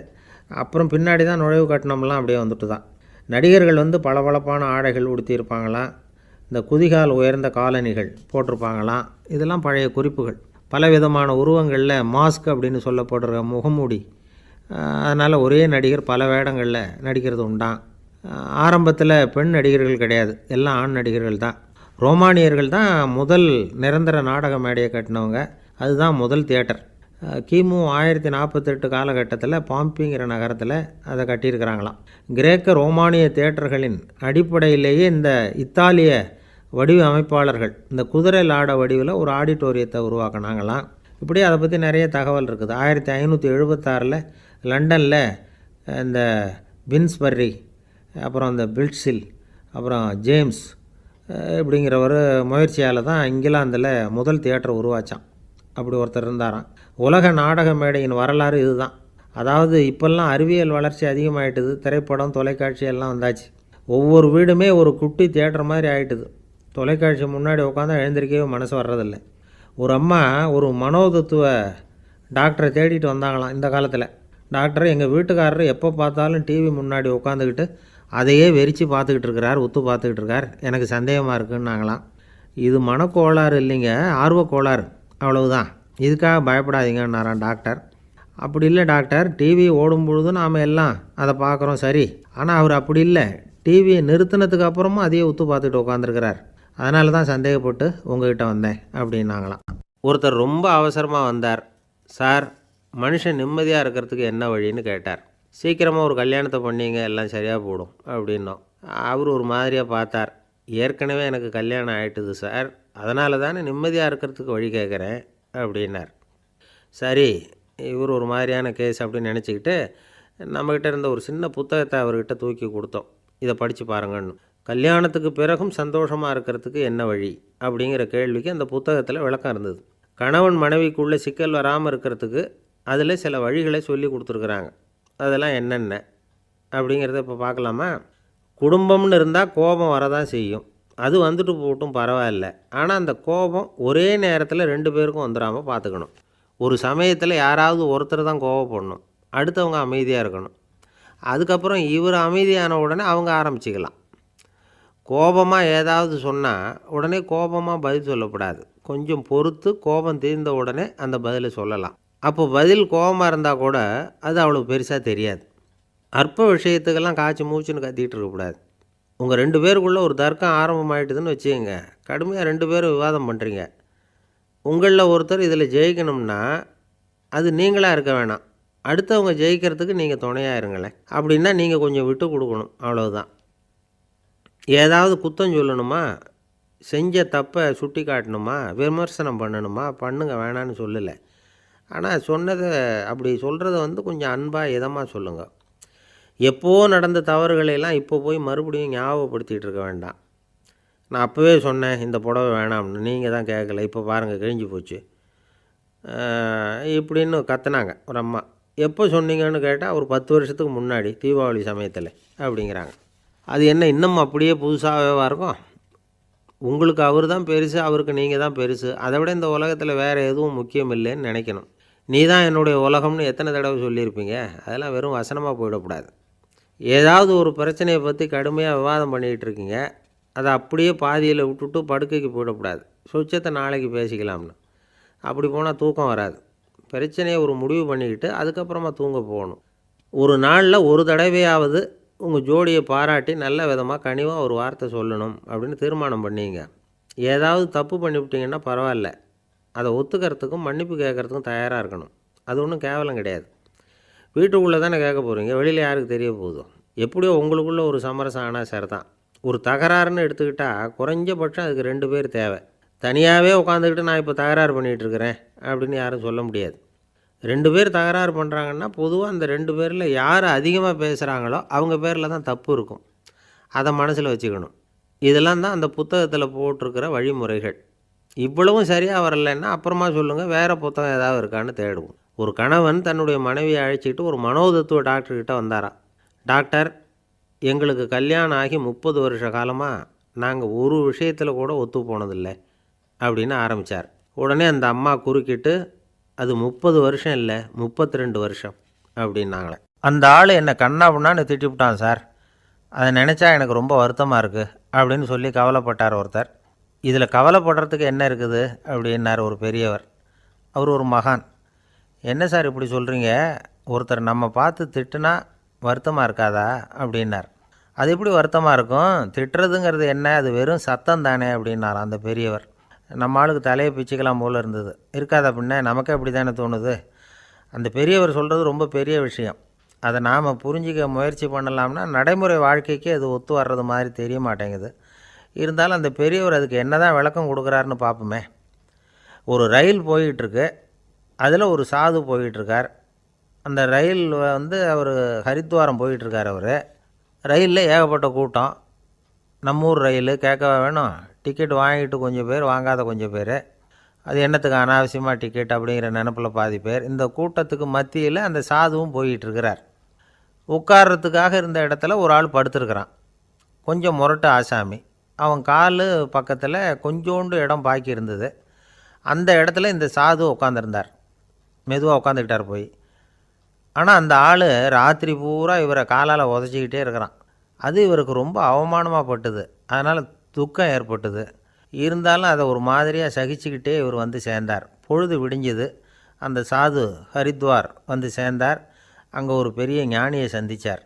அப்புறம் பின்னாடி தான் நுழைவு கட்டணம்லாம் அப்படியே வந்துட்டு தான். நடிகர்கள் பளபளப்பான ஆடைகள் உடுத்தியிருப்பாங்களாம். இந்த குதிகால் உயர்ந்த காலணிகள் போட்டிருப்பாங்களாம். இதெல்லாம் பழைய குறிப்புகள். பலவிதமான உருவங்களில் மாஸ்க் அப்படின்னு சொல்லப்படுற முகமூடி. அதனால் ஒரே நடிகர் பல வேடங்களில் நடிக்கிறது உண்டான். ஆரம்பத்தில் பெண் நடிகர்கள் கிடையாது, எல்லாம் ஆண் நடிகர்கள் தான். ரோமானியர்கள் தான் முதல் நிரந்தர நாடக மேடையை கட்டினவங்க. அதுதான் முதல் தியேட்டர். கிமு 1048 காலகட்டத்தில் பாம்பிங்கிற நகரத்தில் அதை கட்டியிருக்கிறாங்களாம். கிரேக்க ரோமானிய தியேட்டர்களின் அடிப்படையிலேயே இந்த இத்தாலிய வடிவ அமைப்பாளர்கள் இந்த குதிரை லாட வடிவில் ஒரு ஆடிட்டோரியத்தை உருவாக்கினாங்களாம். இப்படி அதை பற்றி நிறைய தகவல் இருக்குது. 1576 லண்டனில் இந்த பின்ஸ்பர்ரி, அப்புறம் இந்த பில்ட்ஸில், அப்புறம் ஜேம்ஸ் இப்படிங்கிற ஒரு முயற்சியால் தான் இங்கிலாந்தில் முதல் தியேட்டர் உருவாச்சான். அப்படி ஒருத்தர் இருந்தாராம். உலக நாடக மேடையின் வரலாறு இதுதான். அதாவது இப்போல்லாம் அறிவியல் வளர்ச்சி அதிகமாகிட்டுது. திரைப்படம், தொலைக்காட்சி எல்லாம் வந்தாச்சு. ஒவ்வொரு வீடுமே ஒரு குட்டி தியேட்டர் மாதிரி ஆகிட்டுது. தொலைக்காட்சி முன்னாடி உட்காந்தா எழுந்திருக்கவே மனசு வர்றதில்லை. ஒரு அம்மா ஒரு மனோதத்துவ டாக்டரை தேடிட்டு வந்தாங்களாம் இந்த காலத்தில். டாக்டர், எங்கள் வீட்டுக்காரர் எப்போ பார்த்தாலும் டிவி முன்னாடி உட்காந்துக்கிட்டு அதையே வெறிச்சு பார்த்துக்கிட்டு இருக்கிறார், உத்து பார்த்துக்கிட்டு இருக்கார், எனக்கு சந்தேகமாக இருக்குன்னாங்களாம். இது மனக்கோளாறு இல்லைங்க, ஆர்வக்கோளாறு, அவ்வளவுதான், இதுக்காக பயப்படாதீங்கன்னாரான் டாக்டர். அப்படி இல்லை டாக்டர், டிவி ஓடும் பொழுது நாம் எல்லாம் அதை பார்க்குறோம் சரி, ஆனால் அவர் அப்படி இல்லை, டிவியை நிறுத்தினதுக்கு அப்புறமும் அதையே உத்து பார்த்துக்கிட்டு உட்காந்துருக்கிறார், அதனால தான் சந்தேகப்பட்டு உங்ககிட்ட வந்தேன் அப்படின்னாங்களாம். ஒருத்தர் ரொம்ப அவசரமாக வந்தார். சார், மனுஷன் நிம்மதியாக இருக்கிறதுக்கு என்ன வழின்னு கேட்டார். சீக்கிரமாக ஒரு கல்யாணத்தை பண்ணிங்க, எல்லாம் சரியாக போடும் அப்படின்னோம். அவர் ஒரு மாதிரியாக பார்த்தார். ஏற்கனவே எனக்கு கல்யாணம் ஆகிட்டுது சார், அதனால தானே நிம்மதியாக இருக்கிறதுக்கு வழி கேட்குறேன் அப்படின்னார். சரி, இவர் ஒரு மாதிரியான கேஸ் அப்படின்னு நினச்சிக்கிட்டு நம்மக்கிட்ட இருந்த ஒரு சின்ன புத்தகத்தை அவர்கிட்ட தூக்கி கொடுத்தோம். இதை படித்து பாருங்கன்னு. கல்யாணத்துக்கு பிறகும் சந்தோஷமாக இருக்கிறதுக்கு என்ன வழி அப்படிங்கிற கேள்விக்கு அந்த புத்தகத்தில் விளக்கம் இருந்தது. கணவன் மனைவிக்குள்ளே சிக்கல் வராமல் இருக்கிறதுக்கு அதில் சில வழிகளை சொல்லி கொடுத்துருக்குறாங்க. அதெல்லாம் என்னென்ன அப்படிங்கிறத இப்போ பார்க்கலாமா? குடும்பம்னு இருந்தால் கோபம் வரதான் செய்யும், அது வந்துட்டு போட்டும் பரவாயில்ல. ஆனால் அந்த கோபம் ஒரே நேரத்தில் 2 பேருக்கும் வந்துடாமல் பார்த்துக்கணும். ஒரு சமயத்தில் யாராவது ஒருத்தர் தான் கோபப்படணும், அடுத்தவங்க அமைதியாக இருக்கணும். அதுக்கப்புறம் இவர் அமைதியான உடனே அவங்க ஆரம்பிச்சிக்கலாம். கோபமாக ஏதாவது சொன்னால் உடனே கோபமாக பதில் சொல்லக்கூடாது. கொஞ்சம் பொறுத்து கோபம் தீர்ந்த உடனே அந்த பதிலை சொல்லலாம். அப்போ பதில் கோபமாக இருந்தால் கூட அது அவ்வளோ பெருசாக தெரியாது. அற்ப விஷயத்துக்கெல்லாம் காய்ச்சி மூச்சுன்னு கத்திக்கிட்டு இருக்கக்கூடாது. உங்கள் 2 பேருக்குள்ளே ஒரு தர்க்கம் ஆரம்பமாயிட்டுதுன்னு வச்சுக்கோங்க. கடுமையாக 2 பேரும் விவாதம் பண்ணுறீங்க. உங்களில் ஒருத்தர் இதில் ஜெயிக்கணும்னா அது நீங்களாக இருக்க வேணாம், அடுத்தவங்க ஜெயிக்கிறதுக்கு நீங்கள் துணையாக இருங்களேன். அப்படின்னா நீங்கள் கொஞ்சம் விட்டு கொடுக்கணும், அவ்வளவுதான். ஏதாவது குத்தம் சொல்லணுமா, செஞ்ச தப்பை சுட்டி காட்டணுமா, விமர்சனம் பண்ணணுமா, பண்ணுங்க, வேணான்னு சொல்லலை. ஆனால் சொன்னதை அப்படி சொல்கிறத கொஞ்சம் அன்பாக இதமாக சொல்லுங்கள். எப்போவோ நடந்த தவறுகளையெல்லாம் இப்போ போய் மறுபடியும் ஞாபகப்படுத்திகிட்டு இருக்க வேண்டாம். நான் அப்போவே சொன்னேன் இந்த புடவை வேணாம்னு, நீங்கள் தான் கேட்கல, இப்போ பாருங்கள் கிழிஞ்சு போச்சு இப்படின்னு கத்துனாங்க ஒரு அம்மா. எப்போ சொன்னீங்கன்னு கேட்டால் ஒரு 10 வருஷத்துக்கு முன்னாடி தீபாவளி சமயத்தில் அப்படிங்கிறாங்க. அது என்ன இன்னும் அப்படியே புதுசாகவே இருக்கும்? உங்களுக்கு அவர் தான் பெருசு, அவருக்கு நீங்கள் தான் பெருசு, அதை விட இந்த உலகத்தில் வேறு எதுவும் முக்கியம் இல்லைன்னு நினைக்கணும். நீ தான் என்னுடைய உலகம்னு எத்தனை தடவை சொல்லியிருப்பீங்க? அதெல்லாம் வெறும் வசனமாக போயிடக்கூடாது. ஏதாவது ஒரு பிரச்சனையை பற்றி கடுமையாக விவாதம் பண்ணிக்கிட்டு இருக்கீங்க, அதை அப்படியே பாதியில் விட்டுட்டு படுக்கைக்கு போயிடக்கூடாது. சொச்சத்தை நாளைக்கு பேசிக்கலாம்னு. அப்படி போனால் தூக்கம் வராது. பிரச்சனையை ஒரு முடிவு பண்ணிக்கிட்டு அதுக்கப்புறமா தூங்க போகணும். ஒரு நாளில் ஒரு தடவையாவது உங்கள் ஜோடியை பாராட்டி நல்ல விதமாக கனிவாக ஒரு வார்த்தை சொல்லணும் அப்படின்னு தீர்மானம் பண்ணிங்க. ஏதாவது தப்பு பண்ணிவிட்டிங்கன்னா பரவாயில்ல, அதை ஒத்துக்கிறதுக்கும் மன்னிப்பு கேட்குறதுக்கும் தயாராக இருக்கணும். அது ஒன்றும் கேவலம் கிடையாது. வீட்டுக்குள்ளே தானே கேட்க போகிறீங்க, வெளியில் யாருக்கு தெரிய போகுதோ. எப்படியோ உங்களுக்குள்ளே ஒரு சமரசம் ஆனால் சரி தான். ஒரு தகராறுன்னு எடுத்துக்கிட்டால் குறைஞ்சபட்சம் அதுக்கு 2 பேர் தேவை. தனியாகவே உட்காந்துக்கிட்டு நான் இப்போ தகராறு பண்ணிகிட்ருக்கிறேன் அப்படின்னு யாரும் சொல்ல முடியாது. 2 பேர் தகராறு பண்ணுறாங்கன்னா பொதுவாக அந்த 2 பேரில் யார் அதிகமாக பேசுகிறாங்களோ அவங்க பேரில் தான் தப்பு இருக்கும். அதை மனசில் வச்சுக்கணும். இதெல்லாம் தான் அந்த புத்தகத்தில் போட்டிருக்கிற வழிமுறைகள். இவ்வளவும் சரியாக வரலைன்னா அப்புறமா சொல்லுங்கள், வேறு புத்தகம் ஏதாவது இருக்கான்னு தேடுவோம். ஒரு கணவன் தன்னுடைய மனைவியை அழைச்சிக்கிட்டு ஒரு மனோதத்துவ டாக்டர்கிட்ட வந்தாராம். டாக்டர், எங்களுக்கு கல்யாணம் ஆகி 30 வருஷ காலமாக நாங்கள் ஒரு விஷயத்தில் கூட ஒத்து போனதில்லை அப்படின்னு ஆரம்பித்தார். உடனே அந்த அம்மா குறுக்கிட்டு, அது 30 வருஷம் இல்லை 32 வருஷம் அப்படின்னாங்களே. அந்த ஆள் என்னை கண்ணாபுண்ணான்னு திட்டிவிட்டான் சார், அதை நினச்சா எனக்கு ரொம்ப வருத்தமாக இருக்குது அப்படின்னு சொல்லி கவலைப்பட்டார் ஒருத்தர். இதில் கவலைப்படுறதுக்கு என்ன இருக்குது அப்படின்னார் ஒரு பெரியவர். அவர் ஒரு மகான். என்ன சார் இப்படி சொல்கிறீங்க, ஒருத்தர் நம்ம பார்த்து திட்டுனா வருத்தமாக இருக்காதா அப்படின்னார். அது எப்படி வருத்தமாக இருக்கும், திட்டுறதுங்கிறது என்ன, அது வெறும் சத்தம் தானே அப்படின்னார் அந்த பெரியவர். நம்ம ஆளுக்கு தலையை பிச்சுக்கலாம் போல் இருந்தது. இருக்காது அப்படின்னா நமக்கே அப்படி தானே தோணுது. அந்த பெரியவர் சொல்கிறது ரொம்ப பெரிய விஷயம். அதை நாம் புரிஞ்சிக்க முயற்சி பண்ணலாம்னா நடைமுறை வாழ்க்கைக்கு அது ஒத்து வர்றது மாதிரி தெரிய மாட்டேங்குது. இருந்தாலும் அந்த பெரியவர் அதுக்கு என்ன தான் விளக்கம் கொடுக்குறாருன்னு பார்ப்போமே. ஒரு ரயில் போயிட்டுருக்கு, அதில் ஒரு சாது போயிட்டுருக்கார். அந்த ரயில் அவர் ஹரித்வாரம் போயிட்டுருக்கார். அவர் ரயிலில் ஏகப்பட்ட கூட்டம். நம்ம ஊர் ரயில் கேட்கவா வேணும், டிக்கெட் வாங்கிட்டு கொஞ்சம் பேர், வாங்காத கொஞ்சம் பேர். அது என்னத்துக்கு அனாவசியமாக டிக்கெட் அப்படிங்கிற நினப்பில் பாதி பேர். இந்த கூட்டத்துக்கு மத்தியில் அந்த சாதுவும் போயிட்டுருக்கிறார். உட்கார்றதுக்காக இருந்த இடத்துல ஒரு ஆள் படுத்துருக்கிறான். கொஞ்சம் முரட்டு ஆசாமி. அவன் கால் பக்கத்தில் கொஞ்சோண்டு இடம் பாக்கி இருந்தது. அந்த இடத்துல இந்த சாது உட்காந்துருந்தார். மெதுவாக உட்காந்துக்கிட்டார் போய். ஆனால் அந்த ஆள் ராத்திரி பூரா இவரை காலால் உதச்சிக்கிட்டே இருக்கிறான். அது இவருக்கு ரொம்ப அவமானமாக பட்டுது. அதனால் துக்கம் ஏற்பட்டுது. இருந்தாலும் அதை ஒரு மாதிரியாக சகிச்சுக்கிட்டே இவர் வந்து சேர்ந்தார். பொழுது விடிஞ்சது. அந்த சாது ஹரித்வார் வந்து சேர்ந்தார். அங்கே ஒரு பெரிய ஞானியை சந்தித்தார்.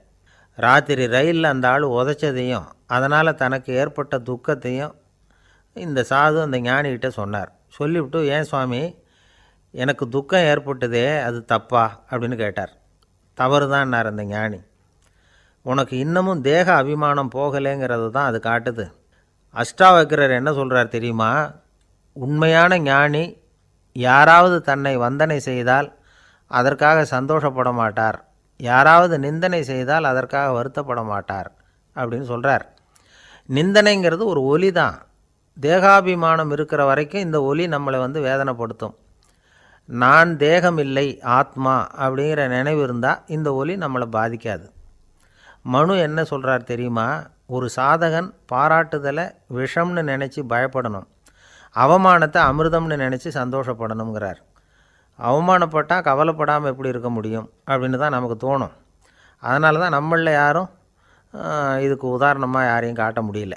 ராத்திரி ரயிலில் அந்த ஆள் உதைச்சதையும் அதனால் தனக்கு ஏற்பட்ட துக்கத்தையும் இந்த சாது அந்த ஞானிகிட்ட சொன்னார். சொல்லிவிட்டு, ஏன் சுவாமி, எனக்கு துக்கம் ஏற்பட்டதே அது தப்பா அப்படின்னு கேட்டார். தவறு தான்னார் அந்த ஞானி. உனக்கு இன்னமும் தேக அபிமானம் போகலைங்கிறது தான் அது காட்டுது. அஷ்டாவக்ரர் என்ன சொல்கிறார் தெரியுமா, உண்மையான ஞானி யாராவது தன்னை வந்தனை செய்தால் அதற்காக சந்தோஷப்பட மாட்டார், யாராவது நிந்தனை செய்தால் அதற்காக வருத்தப்பட மாட்டார் அப்படின்னு சொல்கிறார். நிந்தனைங்கிறது ஒரு ஒலி தான். தேகாபிமானம் இருக்கிற வரைக்கும் இந்த ஒலி நம்மளை வேதனைப்படுத்தும். நான் தேகம் இல்லை ஆத்மா அப்படிங்கிற நினைவு இருந்தால் இந்த ஒலி நம்மளை பாதிக்காது. மனு என்ன சொல்கிறார் தெரியுமா, ஒரு சாதகன் பாராட்டுதலை விஷம்னு நினச்சி பயப்படணும், அவமானத்தை அமிர்தம்னு நினச்சி சந்தோஷப்படணுங்கிறார். அவமானப்பட்டால் கவலைப்படாமல் எப்படி இருக்க முடியும் அப்படின்னு தான் நமக்கு தோணும். அதனால தான் நம்மளில் யாரும் இதுக்கு உதாரணமாக யாரையும் காட்ட முடியல.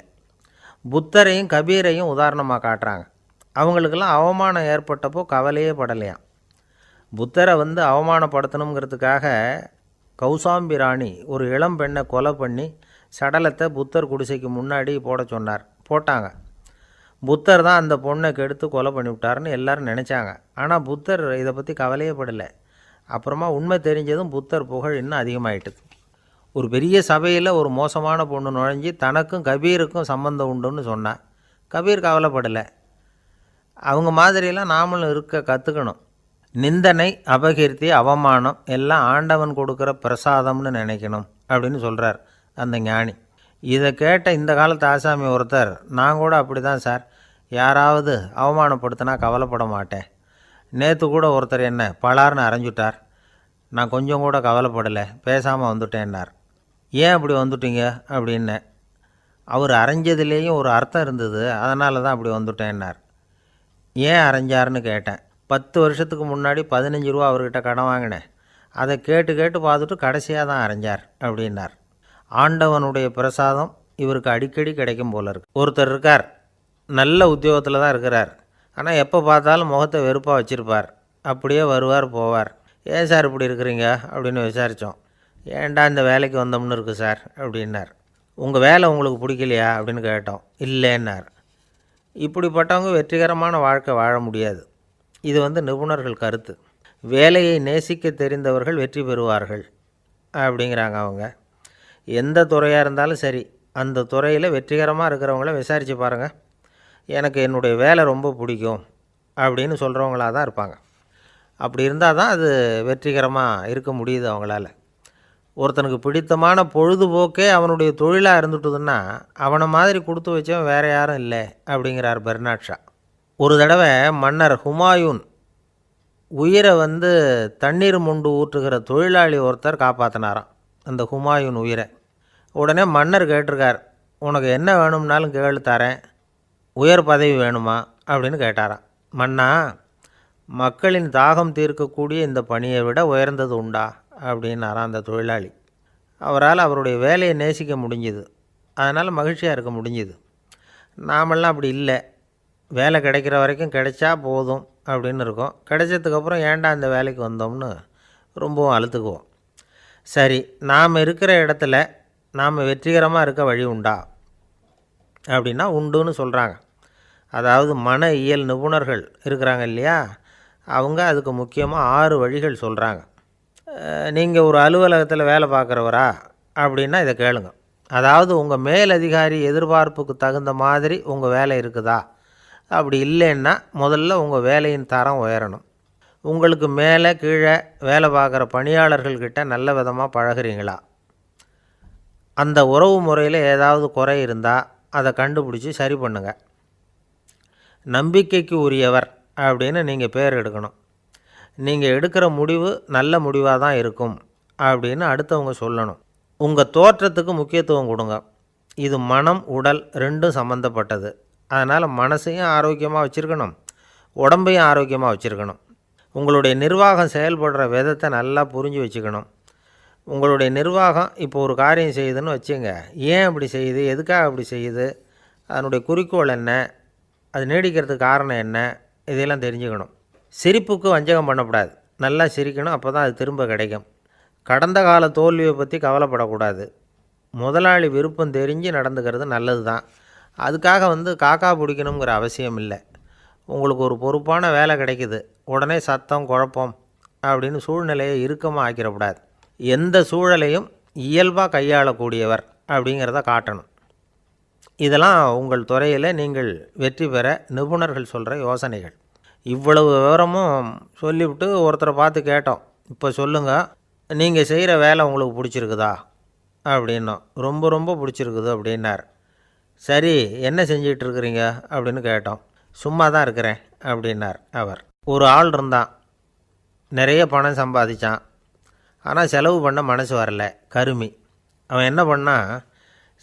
புத்தரையும் கபீரையும் உதாரணமாக காட்டுறாங்க. அவங்களுக்கெல்லாம் அவமானம் ஏற்பட்டப்போ கவலையே படலையாம். புத்தரை அவமானப்படுத்தணுங்கிறதுக்காக கௌசாம்பி ராணி ஒரு இளம் பெண்ணை கொலை பண்ணி சடலத்தை புத்தர் குடிசைக்கு முன்னாடி போட சொன்னார். போட்டாங்க. புத்தர் தான் அந்த பொண்ணை கெடுத்து கொலை பண்ணிவிட்டாருன்னு எல்லோரும் நினச்சாங்க. ஆனால் புத்தர் இதை பற்றி கவலையே படலை. அப்புறமா உண்மை தெரிஞ்சதும் புத்தர் புகழ் இன்னும் அதிகமாகிட்டுது. ஒரு பெரிய சபையில் ஒரு மோசமான பொண்ணு நுழைஞ்சி தனக்கும் கபீருக்கும் சம்பந்தம் உண்டுன்னு சொன்னான். கபீர் கவலைப்படலை. அவங்க மாதிரியெல்லாம் நாமளும் இருக்க கற்றுக்கணும். நிந்தனை, அபகீர்த்தி, அவமானம் எல்லாம் ஆண்டவன் கொடுக்குற பிரசாதம்னு நினைக்கணும் அப்படின்னு சொல்கிறார் அந்த ஞானி. இதை கேட்ட இந்த காலத்து ஆசாமி ஒருத்தர், நான் கூட அப்படி தான் சார், யாராவது அவமானப்படுத்தினா கவலைப்பட மாட்டேன். நேற்று கூட ஒருத்தர் என்ன பலார்னு அரைஞ்சுட்டார், நான் கொஞ்சம் கூட கவலைப்படலை, பேசாமல் வந்துட்டேன்னார். ஏன் அப்படி வந்துட்டீங்க அப்படின்னு. அவர் அரைஞ்சதுலேயும் ஒரு அர்த்தம் இருந்தது, அதனால தான் அப்படி வந்துட்டேன்னார். ஏன் அரைஞ்சாருன்னு கேட்டேன். 10 வருஷத்துக்கு முன்னாடி 15 ரூபா அவர்கிட்ட கடன் வாங்கினேன், அதை கேட்டு கேட்டு பார்த்துட்டு கடைசியாக தான் அரைஞ்சார் அப்படின்னார். ஆண்டவனுடைய பிரசாதம் இவருக்கு அடிக்கடி கிடைக்கும் போல இருக்கு. ஒருத்தர் இருக்கார், நல்ல உத்தியோகத்தில் தான் இருக்கிறார். ஆனால் எப்போ பார்த்தாலும் முகத்தை வெறுப்பாக வச்சுருப்பார். அப்படியே வருவார் போவார். ஏன் சார் இப்படி இருக்கிறீங்க அப்படின்னு விசாரித்தோம். ஏன்டா இந்த வேலைக்கு வந்தோம்னு இருக்குது சார் அப்படின்னார். உங்கள் வேலை உங்களுக்கு பிடிக்கலையா அப்படின்னு கேட்டோம். இல்லைன்னார். இப்படிப்பட்டவங்க வெற்றிகரமான வாழ்க்கை வாழ முடியாது. இது நிபுணர்கள் கருத்து. வேலையை நேசிக்க தெரிந்தவர்கள் வெற்றி பெறுவார்கள் அப்படிங்கிறாங்க அவங்க. எந்த துறையாக இருந்தாலும் சரி, அந்த துறையில் வெற்றிகரமாக இருக்கிறவங்கள விசாரித்து பாருங்கள். எனக்கு என்னுடைய வேலை ரொம்ப பிடிக்கும் அப்படின்னு சொல்கிறவங்களாக தான் இருப்பாங்க. அப்படி இருந்தால் தான் அது வெற்றிகரமாக இருக்க முடியுது அவங்களால. ஒருத்தனுக்கு பிடித்தமான பொழுதுபோக்கே அவனுடைய தொழிலாக இருந்துட்டுதுன்னா அவனை மாதிரி கொடுத்து வச்சவன் வேறு யாரும் இல்லை அப்படிங்கிறார் பெர்னாட் ஷா. ஒரு தடவை மன்னர் ஹுமாயூன் உயிரை தண்ணீர் மொண்டு ஊற்றுகிற தொழிலாளி ஒருத்தர் காப்பாற்றினாராம் அந்த ஹுமாயூன் உயிரை. உடனே மன்னர் கேட்டிருக்கார், உனக்கு என்ன வேணும்னாலும் கேளு தரேன், உயர் பதவி வேணுமா அப்படின்னு கேட்டாராம். மன்னா, மக்களின் தாகம் தீர்க்கக்கூடிய இந்த பணியை விட உயர்ந்தது உண்டா அப்படின்னாராம் அந்த தொழிலாளி. அவரால் அவருடைய வேலையை நேசிக்க முடிஞ்சுது, அதனால் மகிழ்ச்சியாக இருக்க முடிஞ்சுது. நாமெல்லாம் அப்படி இல்லை. வேலை கிடைக்கிற வரைக்கும் கிடைச்சா போதும் அப்படின்னு இருக்கோம். கிடைச்சதுக்கப்புறம் ஏன்டா இந்த வேலைக்கு வந்தோம்னு ரொம்பவும் அழுத்துக்குவோம். சரி, நாம் இருக்கிற இடத்துல நாம் வெற்றிகரமாக இருக்க வழி உண்டா அப்படின்னா உண்டுன்னு சொல்கிறாங்க. அதாவது மன இயல் நிபுணர்கள் இருக்கிறாங்க இல்லையா, அவங்க அதுக்கு முக்கியமாக 6 வழிகள் சொல்கிறாங்க. நீங்கள் ஒரு அலுவலகத்தில் வேலை பார்க்குறவரா அப்படின்னா இதை கேளுங்க. அதாவது உங்கள் மேலதிகாரி எதிர்பார்ப்புக்கு தகுந்த மாதிரி உங்கள் வேலை இருக்குதா? அப்படி இல்லைன்னா முதல்ல உங்கள் வேலையின் தரம் உயரணும். உங்களுக்கு மேலே கீழே வேலை பார்க்குற பணியாளர்கள்கிட்ட நல்ல விதமாக பழகிறீங்களா? அந்த உறவு முறையில் ஏதாவது குறை இருந்தால் அதை கண்டுபிடிச்சி சரி பண்ணுங்கள். நம்பிக்கைக்கு உரியவர் அப்படின்னு நீங்கள் பேர் எடுக்கணும். நீங்கள் எடுக்கிற முடிவு நல்ல முடிவாக தான் இருக்கும் அப்படின்னு அடுத்தவங்க சொல்லணும். உங்கள் தோற்றத்துக்கு முக்கியத்துவம் கொடுங்க. இது மனம் உடல் ரெண்டும் சம்மந்தப்பட்டது. அதனால் மனசையும் ஆரோக்கியமாக வச்சுருக்கணும், உடம்பையும் ஆரோக்கியமாக வச்சுருக்கணும். உங்களுடைய நிர்வாகம் செயல்படுற விதத்தை நல்லா புரிஞ்சு வச்சுக்கணும். உங்களுடைய நிர்வாகம் இப்போ ஒரு காரியம் செய்யுதுன்னு வச்சுங்க, ஏன் அப்படி செய்யுது, எதுக்காக அப்படி செய்யுது, அதனுடைய குறிக்கோள் என்ன, அது நீடிக்கிறதுக்கு காரணம் என்ன, இதையெல்லாம் தெரிஞ்சுக்கணும். சிரிப்புக்கு வஞ்சகம் பண்ணக்கூடாது. நல்லா சிரிக்கணும், அப்போ தான் அது திரும்ப கிடைக்கும். கடந்த கால தோல்வியை பற்றி கவலைப்படக்கூடாது. முதலாளி விருப்பம் தெரிஞ்சு நடந்துக்கிறது நல்லது தான். அதுக்காக காக்கா பிடிக்கணுங்கிற அவசியம் இல்லை. உங்களுக்கு ஒரு பொறுப்பான வேலை கிடைக்குது, உடனே சத்தம் குழப்பம் அப்படின்னு சூழ்நிலையை இறுக்கமாக ஆக்கிடக்கூடாது. எந்த சூழலையும் இயல்பாக கையாளக்கூடியவர் அப்படிங்கிறத காட்டணும். இதெல்லாம் உங்கள் துறையில் நீங்கள் வெற்றி பெற நிபுணர்கள் சொல்கிற யோசனைகள். இவ்வளவு விவரமும் சொல்லிவிட்டு ஒருத்தரை பார்த்து கேட்டோம், இப்போ சொல்லுங்கள், நீங்கள் செய்கிற வேலை உங்களுக்கு பிடிச்சிருக்குதா அப்படின்னோம். ரொம்ப ரொம்ப பிடிச்சிருக்குது அப்படின்னார். சரி, என்ன செஞ்சிகிட்டு இருக்கிறீங்க அப்படின்னு கேட்டோம். சும்மா தான் இருக்கிறேன் அப்படின்னார் அவர். ஒரு ஆள் இருந்தான், நிறைய பணம் சம்பாதிச்சான், ஆனால் செலவு பண்ண மனசு வரல, கருமி. அவன் என்ன பண்ணான்,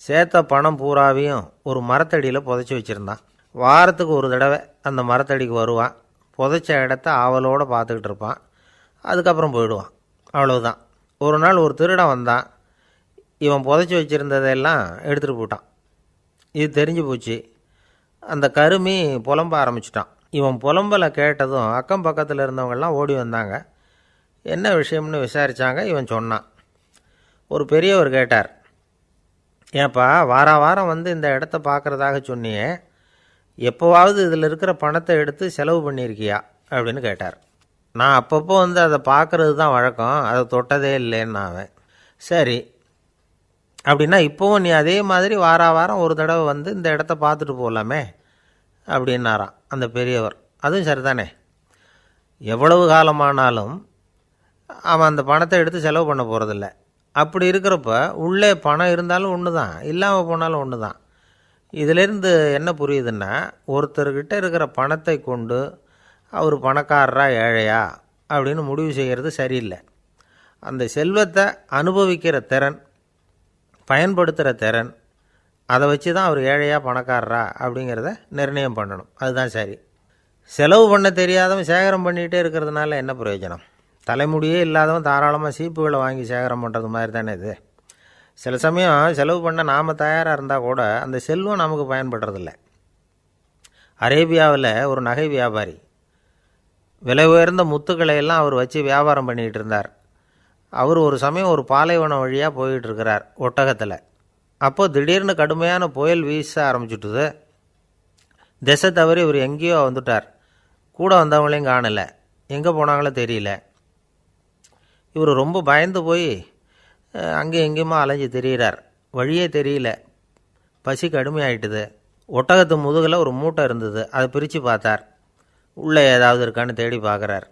சேர்த்த பணம் பூராவையும் ஒரு மரத்தடியில் புதைச்சி வச்சுருந்தான். வாரத்துக்கு ஒரு தடவை அந்த மரத்தடிக்கு வருவான், புதைச்ச இடத்த ஆவலோடு பார்த்துக்கிட்டு இருப்பான், அதுக்கப்புறம் போயிடுவான். அவ்வளவுதான். ஒரு நாள் ஒரு திருடன் வந்தான், இவன் புதைச்சி வச்சுருந்ததெல்லாம் எடுத்துகிட்டு போட்டான். இது தெரிஞ்சு போச்சு. அந்த கருமி புலம்ப ஆரம்பிச்சிட்டான். இவன் புலம்பலை கேட்டதும் அக்கம் பக்கத்தில் இருந்தவங்கெல்லாம் ஓடி வந்தாங்க. என்ன விஷயம்னு விசாரித்தாங்க. இவன் சொன்னான். ஒரு பெரியவர் கேட்டார், ஏன்ப்பா வாரம் இந்த இடத்த பார்க்குறதாக சொன்னியே, எப்போவாவது இதில் இருக்கிற பணத்தை எடுத்து செலவு பண்ணியிருக்கியா அப்படின்னு கேட்டார். நான் அப்பப்போ அதை பார்க்குறது தான் வழக்கம், அதை தொட்டதே இல்லைன்னு அவன். சரி, அப்படின்னா இப்போவும் நீ அதே மாதிரி வாரம் ஒரு தடவை இந்த இடத்த பார்த்துட்டு போகலாமே அப்படின்னாராம் அந்த பெரியவர். அதுவும் சரிதானே, எவ்வளவு காலமானாலும் அவன் அந்த பணத்தை எடுத்து செலவு பண்ண போகிறதில்ல. அப்படி இருக்கிறப்ப உள்ளே பணம் இருந்தாலும் ஒன்று தான், இல்லாமல் போனாலும் ஒன்று தான். இதிலேருந்து என்ன புரியுதுன்னா, ஒருத்தர்கிட்ட இருக்கிற பணத்தை கொண்டு அவர் பணக்காரரா ஏழையா அப்படின்னு முடிவு செய்கிறது சரியில்லை. அந்த செல்வத்தை அனுபவிக்கிற திறன், பயன்படுத்துகிற திறன், அதை வச்சு தான் அவர் ஏழையா பணக்காரரா அப்படிங்கிறத நிர்ணயம் பண்ணணும். அதுதான் சரி. செலவு பண்ண தெரியாதவன் சேகரம் பண்ணிகிட்டே இருக்கிறதுனால என்ன பிரயோஜனம்? தலைமுடியே இல்லாதவன் தாராளமாக சீப்புகளை வாங்கி சேகரம் பண்ணுறது மாதிரி தானே இது. சில சமயம் செலவு பண்ண நாம் தயாராக இருந்தால் கூட அந்த செல்வம் நமக்கு பயன்படுறதில்ல. அரேபியாவில் ஒரு நகை வியாபாரி, விலை உயர்ந்த முத்துக்களை எல்லாம் அவர் வச்சு வியாபாரம் பண்ணிகிட்டு இருந்தார். அவர் ஒரு சமயம் ஒரு பாலைவனம் வழியாக போயிட்டுருக்கிறார் ஒட்டகத்தில். அப்போது திடீர்னு கடுமையான புயல் வீச ஆரம்பிச்சுட்டுது. திசை தவறி இவர் எங்கேயோ வந்துட்டார். கூட வந்தவங்களையும் காணலை, எங்கே போனாங்களோ தெரியல. இவர் ரொம்ப பயந்து போய் அங்கே எங்கேயுமா அலைஞ்சு திரியிறார். வழியே தெரியல. பசி கடுமையாயிட்டுது. ஒட்டகத்து முதுகில் ஒரு மூட்டை இருந்தது. அதை பிரித்து பார்த்தார். உள்ளே ஏதாவது இருக்கான்னு தேடி பார்க்குறார்.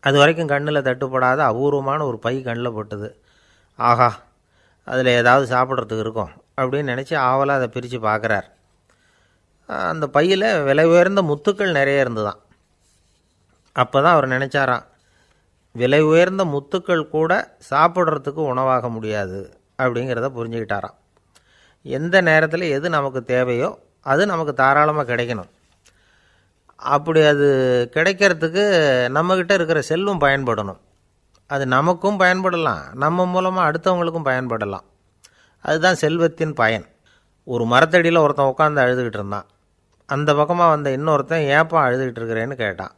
அது வரைக்கும் கண்ணில் தட்டுப்படாத அபூர்வமான ஒரு பை கண்ணில் பட்டுது. ஆஹா, அதில் ஏதாவது சாப்பிட்றதுக்கு இருக்கும் அப்படின்னு நினச்சி ஆவலாக அதை பிரித்து பார்க்குறார். அந்த பையில் விலை உயர்ந்த முத்துக்கள் நிறைய இருந்துதான். அப்போ தான் அவர் நினச்சாராம், விலை உயர்ந்த முத்துக்கள் கூட சாப்பிட்றதுக்கு உணவாக முடியாது அப்படிங்கிறத புரிஞ்சுக்கிட்டாராம். எந்த நேரத்தில் எது நமக்கு தேவையோ அது நமக்கு தாராளமாக கிடைக்கணும். அப்படி அது கிடைக்கிறதுக்கு நம்மக்கிட்ட இருக்கிற செல்வம் பயன்படணும். அது நமக்கும் பயன்படலாம், நம்ம மூலமாக அடுத்தவங்களுக்கும் பயன்படலாம். அதுதான் செல்வத்தின் பயன். ஒரு மரத்தடியில் ஒருத்தன் உட்காந்து அழுதுகிட்டு இருந்தான். அந்த பக்கமாக வந்த இன்னொருத்தன் ஏப்பா அழுதுகிட்டு இருக்கிறேன்னு கேட்டான்.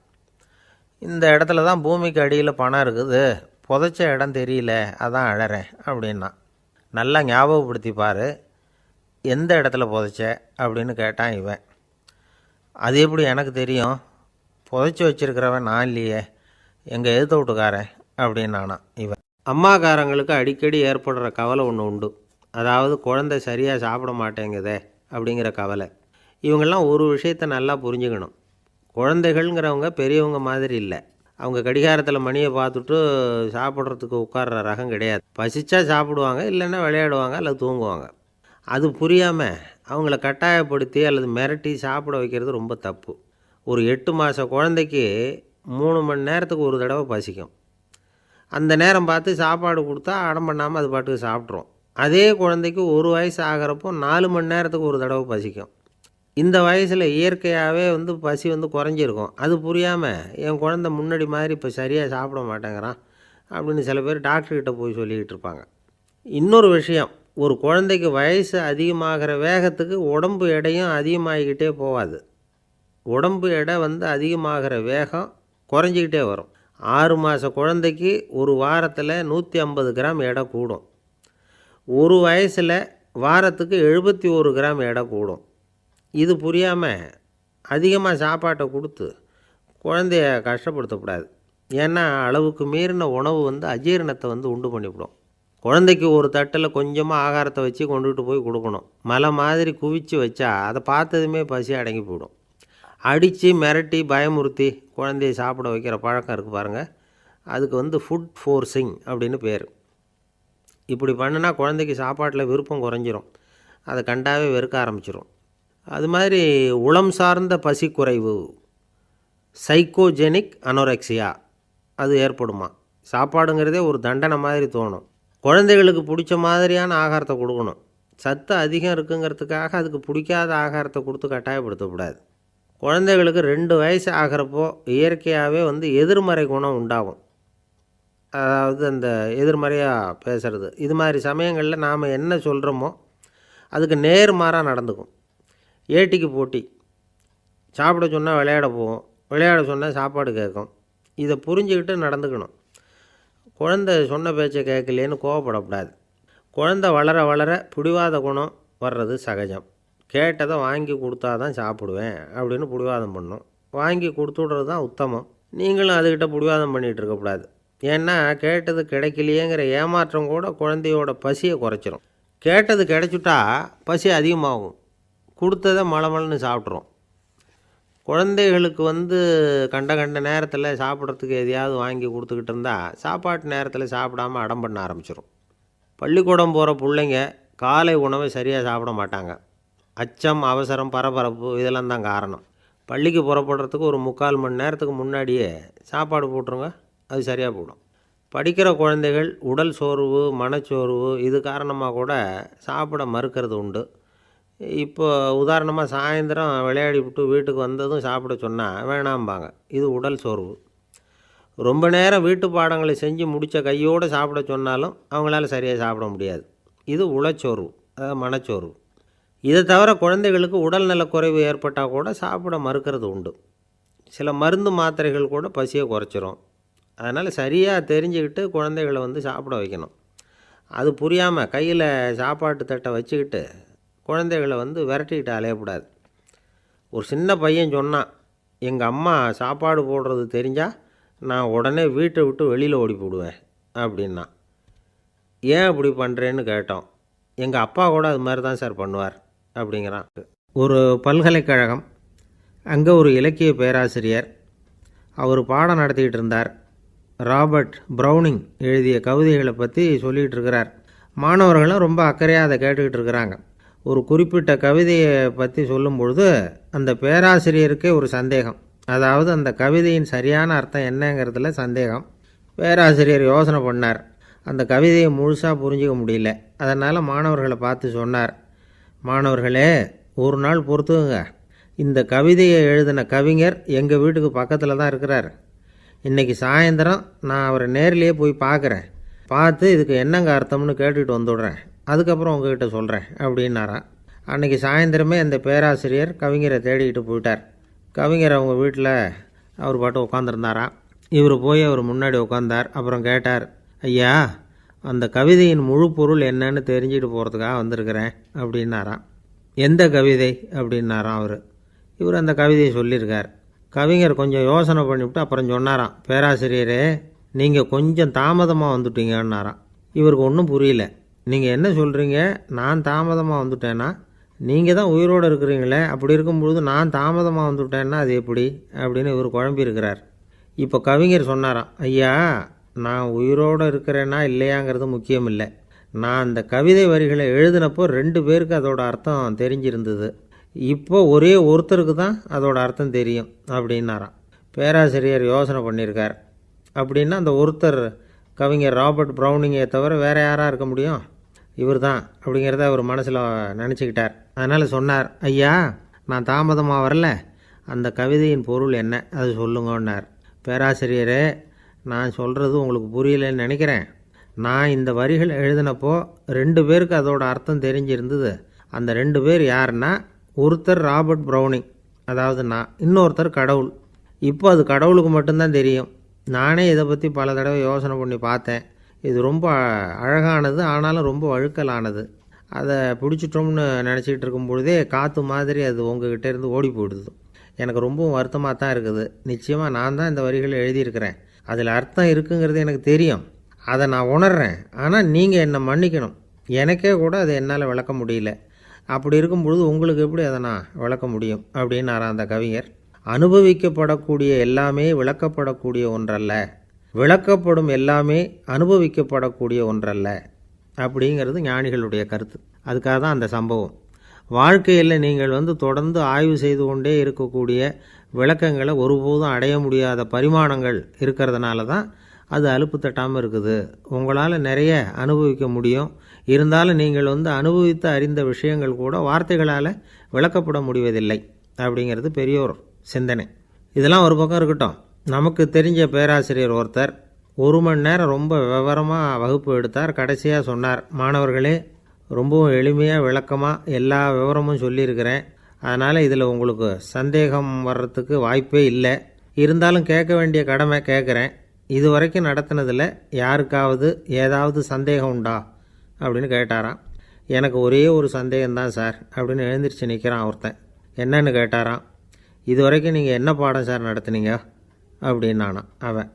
இந்த இடத்துல தான் பூமிக்கு அடியில் பணம் இருக்குது, புதைச்ச இடம் தெரியல, அதான் அழறேன் அப்படின்னா. நல்லா ஞாபகப்படுத்தி பாரு, எந்த இடத்துல புதைச்ச அப்படின்னு கேட்டான் இவன். அது எப்படி எனக்கு தெரியும், புதைச்சி வச்சிருக்கிறவன் நான் இல்லையே, எங்கள் எதிர்த்த வீட்டுக்காரன் அப்படின்னானா இவன். அம்மாக்காரங்களுக்கு அடிக்கடி ஏற்படுற கவலை ஒன்று உண்டு. அதாவது குழந்தை சரியாக சாப்பிட மாட்டேங்குதே அப்படிங்கிற கவலை. இவங்கெல்லாம் ஒரு விஷயத்தை நல்லா புரிஞ்சுக்கணும். குழந்தைகள்ங்கிறவங்க பெரியவங்க மாதிரி இல்லை. அவங்க கடிகாரத்தில் மணியை பார்த்துட்டு சாப்பிட்றதுக்கு உட்கார்ற ரகம் கிடையாது. பசிச்சா சாப்பிடுவாங்க, இல்லைன்னா விளையாடுவாங்க அல்லது தூங்குவாங்க. அது புரியாமல் அவங்கள கட்டாயப்படுத்தி அல்லது மிரட்டி சாப்பிட வைக்கிறது ரொம்ப தப்பு. ஒரு 8 மாத குழந்தைக்கு 3 மணி நேரத்துக்கு ஒரு தடவை பசிக்கும். அந்த நேரம் பார்த்து சாப்பாடு கொடுத்தா அடம் பண்ணாமல் அது பாட்டுக்கு சாப்பிட்றோம். அதே குழந்தைக்கு 1 வயசு ஆகிறப்போ 4 மணி நேரத்துக்கு ஒரு தடவை பசிக்கும். இந்த வயசில் இயற்கையாகவே பசி குறைஞ்சிருக்கும். அது புரியாமல் என் குழந்தை முன்னாடி மாதிரி இப்போ சரியாக சாப்பிட மாட்டேங்கிறான் அப்படின்னு சில பேர் டாக்டர்கிட்ட போய் சொல்லிக்கிட்டு இருப்பாங்க. இன்னொரு விஷயம், ஒரு குழந்தைக்கு வயசு அதிகமாகிற வேகத்துக்கு உடம்பு எடையும் அதிகமாகிக்கிட்டே போகாது. உடம்பு எடை அதிகமாகிற வேகம் குறைஞ்சிக்கிட்டே வரும். 6 மாத குழந்தைக்கு ஒரு வாரத்தில் 150 கிராம் எடை கூடும். ஒரு வயசில் வாரத்துக்கு 71 கிராம் எடை கூடும். இது புரியாமல் அதிகமாக சாப்பாட்டை கொடுத்து குழந்தைய கஷ்டப்படுத்தக்கூடாது. ஏன்னா அளவுக்கு மீறின உணவு அஜீரணத்தை உண்டு பண்ணிவிடும். குழந்தைக்கு ஒரு தட்டில் கொஞ்சமாக ஆகாரத்தை வச்சு கொண்டுகிட்டு போய் கொடுக்கணும். மலை மாதிரி குவிச்சு வச்சா அதை பார்த்ததுமே பசி அடங்கி போயிடும். அடித்து மிரட்டி பயமுறுத்தி குழந்தைய சாப்பிட வைக்கிற பழக்கம் இருக்குது பாருங்கள், அதுக்கு ஃபுட் ஃபோர்ஸிங் அப்படின்னு பேர். இப்படி பண்ணுனா குழந்தைக்கு சாப்பாட்டில் விருப்பம் குறைஞ்சிரும். அதை கண்டாவே வெறுக்க ஆரம்பிச்சிடும். அது மாதிரி உளம் சார்ந்த பசி குறைவு, சைக்கோஜெனிக் அனோரெக்சியா, அது ஏற்படுமா. சாப்பாடுங்கிறதே ஒரு தண்டனை மாதிரி தோணும். குழந்தைகளுக்கு பிடிச்ச மாதிரியான ஆகாரத்தை கொடுக்கணும். சத்து அதிகம் இருக்குங்கிறதுக்காக அதுக்கு பிடிக்காத ஆகாரத்தை கொடுத்து கட்டாயப்படுத்தக்கூடாது. குழந்தைகளுக்கு 2 வயசு ஆகிறப்போ இயற்கையாகவே எதிர்மறை குணம் உண்டாகும். அதாவது அந்த எதிர்மறையாக பேசுகிறது. இது மாதிரி சமயங்களில் நாம் என்ன சொல்கிறோமோ அதுக்கு நேர்மாறாக நடந்துக்கும். ஏட்டிக்கு போட்டி. சாப்பிட சொன்னால் விளையாட போகும், விளையாட சொன்னால் சாப்பாடு கேட்கும். இதை புரிஞ்சுக்கிட்டு நடந்துக்கணும். குழந்தை சொன்ன பேச்சை கேட்கலேன்னு கோவப்படக்கூடாது. குழந்தை வளர வளர பிடிவாத குணம் வர்றது சகஜம். கேட்டதை வாங்கி கொடுத்தா தான் சாப்பிடுவேன் அப்படின்னு பிடிவாதம் பண்ணும். வாங்கி கொடுத்துடுறது தான் உத்தமம். நீங்களும் அதுக்கிட்ட பிடிவாதம் பண்ணிகிட்டு இருக்கக்கூடாது. ஏன்னா கேட்டது கிடைக்கலையேங்கிற ஏமாற்றம் கூட குழந்தையோட பசியை குறைச்சிரும். கேட்டது கிடைச்சிட்டா பசி அதிகமாகும். கொடுத்ததை மலமலன்னு சாப்பிட்றோம். குழந்தைகளுக்கு கண்ட நேரத்தில் சாப்பிட்றதுக்கு எதையாவது வாங்கி கொடுத்துக்கிட்டு இருந்தால் சாப்பாட்டு நேரத்தில் சாப்பிடாமல் அடம் பண்ண ஆரம்பிச்சிடும். பள்ளிக்கூடம் போகிற பிள்ளைங்க காலை உணவை சரியாக சாப்பிட மாட்டாங்க. அச்சம், அவசரம், பரபரப்பு இதெல்லாம் தான் காரணம். பள்ளிக்கு புறப்படுறதுக்கு ஒரு 3/4 மணி நேரத்துக்கு முன்னாடியே சாப்பாடு போட்டுருங்க, அது சரியாக போடும். படிக்கிற குழந்தைகள் உடல் சோர்வு, மனச்சோர்வு இது காரணமாக கூட சாப்பிட மறுக்கிறது உண்டு. இப்போ உதாரணமாக சாயந்தரம் விளையாடி விட்டு வீட்டுக்கு வந்ததும் சாப்பிட சொன்னால் வேணாம்பாங்க. இது உடல் சோர்வு. ரொம்ப நேரம் வீட்டு பாடங்களை செஞ்சு முடித்த கையோடு சாப்பிட சொன்னாலும் அவங்களால சரியாக சாப்பிட முடியாது. இது உளச்சோர்வு, அதாவது மனச்சோர்வு. இதை தவிர குழந்தைகளுக்கு உடல் நலக்குறைவு ஏற்பட்டால் கூட சாப்பிட மறுக்கிறது உண்டு. சில மருந்து மாத்திரைகள் கூட பசியை குறைச்சிரும். அதனால் சரியாக தெரிஞ்சுக்கிட்டு குழந்தைகளை சாப்பிட வைக்கணும். அது புரியாமல் கையில் சாப்பாட்டு தட்டை வச்சுக்கிட்டு குழந்தைகளை விரட்டிக்கிட்டு அலையக்கூடாது. ஒரு சின்ன பையன் சொன்னான், எங்கள் அம்மா சாப்பாடு போடுறது தெரிஞ்சால் நான் உடனே வீட்டை விட்டு வெளியில் ஓடி போடுவேன் அப்படின்னா. ஏன் அப்படி பண்ணுறேன்னு கேட்டோம். எங்கள் அப்பா கூட அது மாதிரி தான் சார் பண்ணுவார் அப்படிங்கிறான். ஒரு பல்கலைக்கழகம், அங்கே ஒரு இலக்கிய பேராசிரியர், அவர் பாடம் நடத்திக்கிட்டு இருந்தார். ராபர்ட் ப்ரௌனிங் எழுதிய கவிதைகளை பற்றி சொல்லிகிட்டு இருக்கிறார். மாணவர்களும் ரொம்ப அக்கறையாக அதை கேட்டுக்கிட்டு இருக்கிறாங்க. ஒரு குறிப்பிட்ட கவிதையை பற்றி சொல்லும் பொழுது அந்த பேராசிரியருக்கே ஒரு சந்தேகம். அதாவது அந்த கவிதையின் சரியான அர்த்தம் என்னங்கிறதுல சந்தேகம். பேராசிரியர் யோசனை பண்ணார். அந்த கவிதையை முழுசாக புரிஞ்சிக்க முடியல. அதனால் மாணவர்களை பார்த்து சொன்னார், மாணவர்களே, ஒரு நாள் பொறுத்துக்குங்க. இந்த கவிதையை எழுதின கவிஞர் எங்கள் வீட்டுக்கு பக்கத்தில் தான் இருக்கிறார். இன்றைக்கி சாயந்தரம் நான் அவரை நேரிலேயே போய் பார்க்குறேன். பார்த்து இதுக்கு என்னங்க அர்த்தம்னு கேட்டுக்கிட்டு வந்துவிடுறேன். அதுக்கப்புறம் உங்ககிட்ட சொல்கிறேன் அப்படின்னாராம். அன்றைக்கி சாயந்தரமே அந்த பேராசிரியர் கவிஞரை தேடிக்கிட்டு போயிட்டார். கவிஞர் அவங்க வீட்டில் அவர் பாட்டு உட்காந்துருந்தாராம். இவர் போய் அவர் முன்னாடி உட்காந்தார். அப்புறம் கேட்டார், ஐயா, அந்த கவிதையின் முழு பொருள் என்னன்னு தெரிஞ்சுட்டு போகிறதுக்காக வந்திருக்கிறேன் அப்படின்னாராம். எந்த கவிதை அப்படின்னாராம் அவர். இவர் அந்த கவிதையை சொல்லியிருக்கார். கவிஞர் கொஞ்சம் யோசனை பண்ணிவிட்டு அப்புறம் சொன்னாராம், பேராசிரியரே, நீங்கள் கொஞ்சம் தாமதமாக வந்துட்டீங்கன்னாராம். இவருக்கு ஒன்றும் புரியல. நீங்கள் என்ன சொல்கிறீங்க? நான் தாமதமாக வந்துட்டேன்னா? நீங்கள் தான் உயிரோடு இருக்கிறீங்களே, அப்படி இருக்கும்பொழுது நான் தாமதமாக வந்துட்டேன்னா அது எப்படி அப்படின்னு இவர் குழம்பியிருக்கிறார். இப்போ கவிஞர் சொன்னாராம், ஐயா, நான் உயிரோடு இருக்கிறேன்னா இல்லையாங்கிறது முக்கியம் இல்லை. நான் அந்த கவிதை வரிகளை எழுதினப்போ 2 பேருக்கு அதோட அர்த்தம் தெரிஞ்சிருந்தது. இப்போ ஒரே ஒருத்தருக்கு தான் அதோட அர்த்தம் தெரியும் அப்படின்னாராம். பேராசிரியர் யோசனை பண்ணியிருக்கார். அப்படின்னா அந்த ஒருத்தர் கவிஞர் ராபர்ட் ப்ரௌனிங்கை தவிர வேறு யாராக இருக்க முடியும்? இவர் தான் அப்படிங்கிறத அவர் மனசில் நினச்சிக்கிட்டார். அதனால் சொன்னார், ஐயா, நான் தாமதமாக வரல, அந்த கவிதையின் பொருள் என்ன அது சொல்லுங்கன்னார். பேராசிரியரே, நான் சொல்கிறது உங்களுக்கு புரியலைன்னு நினைக்கிறேன். நான் இந்த வரிகள் எழுதினப்போ 2 பேருக்கு அதோட அர்த்தம் தெரிஞ்சிருந்தது. அந்த 2 பேர் யாருன்னா, ஒருத்தர் ராபர்ட் ப்ரௌனிங், அதாவது நான், இன்னொருத்தர் கடவுள். இப்போ அது கடவுளுக்கு மட்டும்தான் தெரியும். நானே இதை பற்றி பல தடவை யோசனை பண்ணி பார்த்தேன். இது ரொம்ப அழகானது, ஆனாலும் ரொம்ப வழுக்கலானது. அதை பிடிச்சிட்டோம்னு நினச்சிக்கிட்டு இருக்கும் பொழுதே காற்று மாதிரி அது உங்ககிட்ட இருந்து ஓடி போயிடுது. எனக்கு ரொம்பவும் வருத்தமாக தான் இருக்குது. நிச்சயமாக நான் தான் இந்த வரிகளை எழுதியிருக்கிறேன். அதில் அர்த்தம் இருக்குங்கிறது எனக்கு தெரியும். அதை நான் உணர்கிறேன். ஆனால் நீங்கள் என்னை மன்னிக்கணும். எனக்கே கூட அதை என்னால் விளக்க முடியல. அப்படி இருக்கும் பொழுது உங்களுக்கு எப்படி அதை நான் விளக்க முடியும் அப்படின்னாரா அந்த கவிஞர். அனுபவிக்கப்படக்கூடிய எல்லாமே விளக்கப்படக்கூடிய ஒன்றல்ல, விளக்கப்படும் எல்லாமே அனுபவிக்கப்படக்கூடிய ஒன்றல்ல அப்படிங்கிறது ஞானிகளுடைய கருத்து. அதுக்காக தான் அந்த சம்பவம். வாழ்க்கையில் நீங்கள் தொடர்ந்து ஆய்வு செய்து கொண்டே இருக்கக்கூடிய விளக்கங்களை ஒருபோதும் அடைய முடியாத பரிமாணங்கள் இருக்கிறதுனால தான் அது அலுப்பு தட்டாமல் இருக்குது. உங்களால் நிறைய அனுபவிக்க முடியும். இருந்தாலும் நீங்கள் அனுபவித்து அறிந்த விஷயங்கள் கூட வார்த்தைகளால் விளக்கப்பட முடிவதில்லை அப்படிங்கிறது பெரியோர் சிந்தனை. இதெல்லாம் ஒரு பக்கம் இருக்கட்டும். நமக்கு தெரிஞ்ச பேராசிரியர் ஒருத்தர் 1 மணி நேரம் ரொம்ப விவரமாக வகுப்பு எடுத்தார். கடைசியாக சொன்னார், மாணவர்களே, ரொம்பவும் எளிமையாக விளக்கமாக எல்லா விவரமும் சொல்லியிருக்கிறேன். அதனால் இதில் உங்களுக்கு சந்தேகம் வர்றதுக்கு வாய்ப்பே இல்லை. இருந்தாலும் கேட்க வேண்டிய கடமை கேட்குறேன். இது வரைக்கும் நடத்தினதில் யாருக்காவது ஏதாவது சந்தேகம் உண்டா அப்படின்னு கேட்டாராம். எனக்கு ஒரே ஒரு சந்தேகம்தான் சார் அப்படின்னு எழுந்திரிச்சு நிற்கிறான் ஒருத்தன். என்னன்னு கேட்டாராம். இது வரைக்கும் நீங்கள் என்ன பாடம் சார் நடத்துனீங்க அப்படின்னானா அவன்.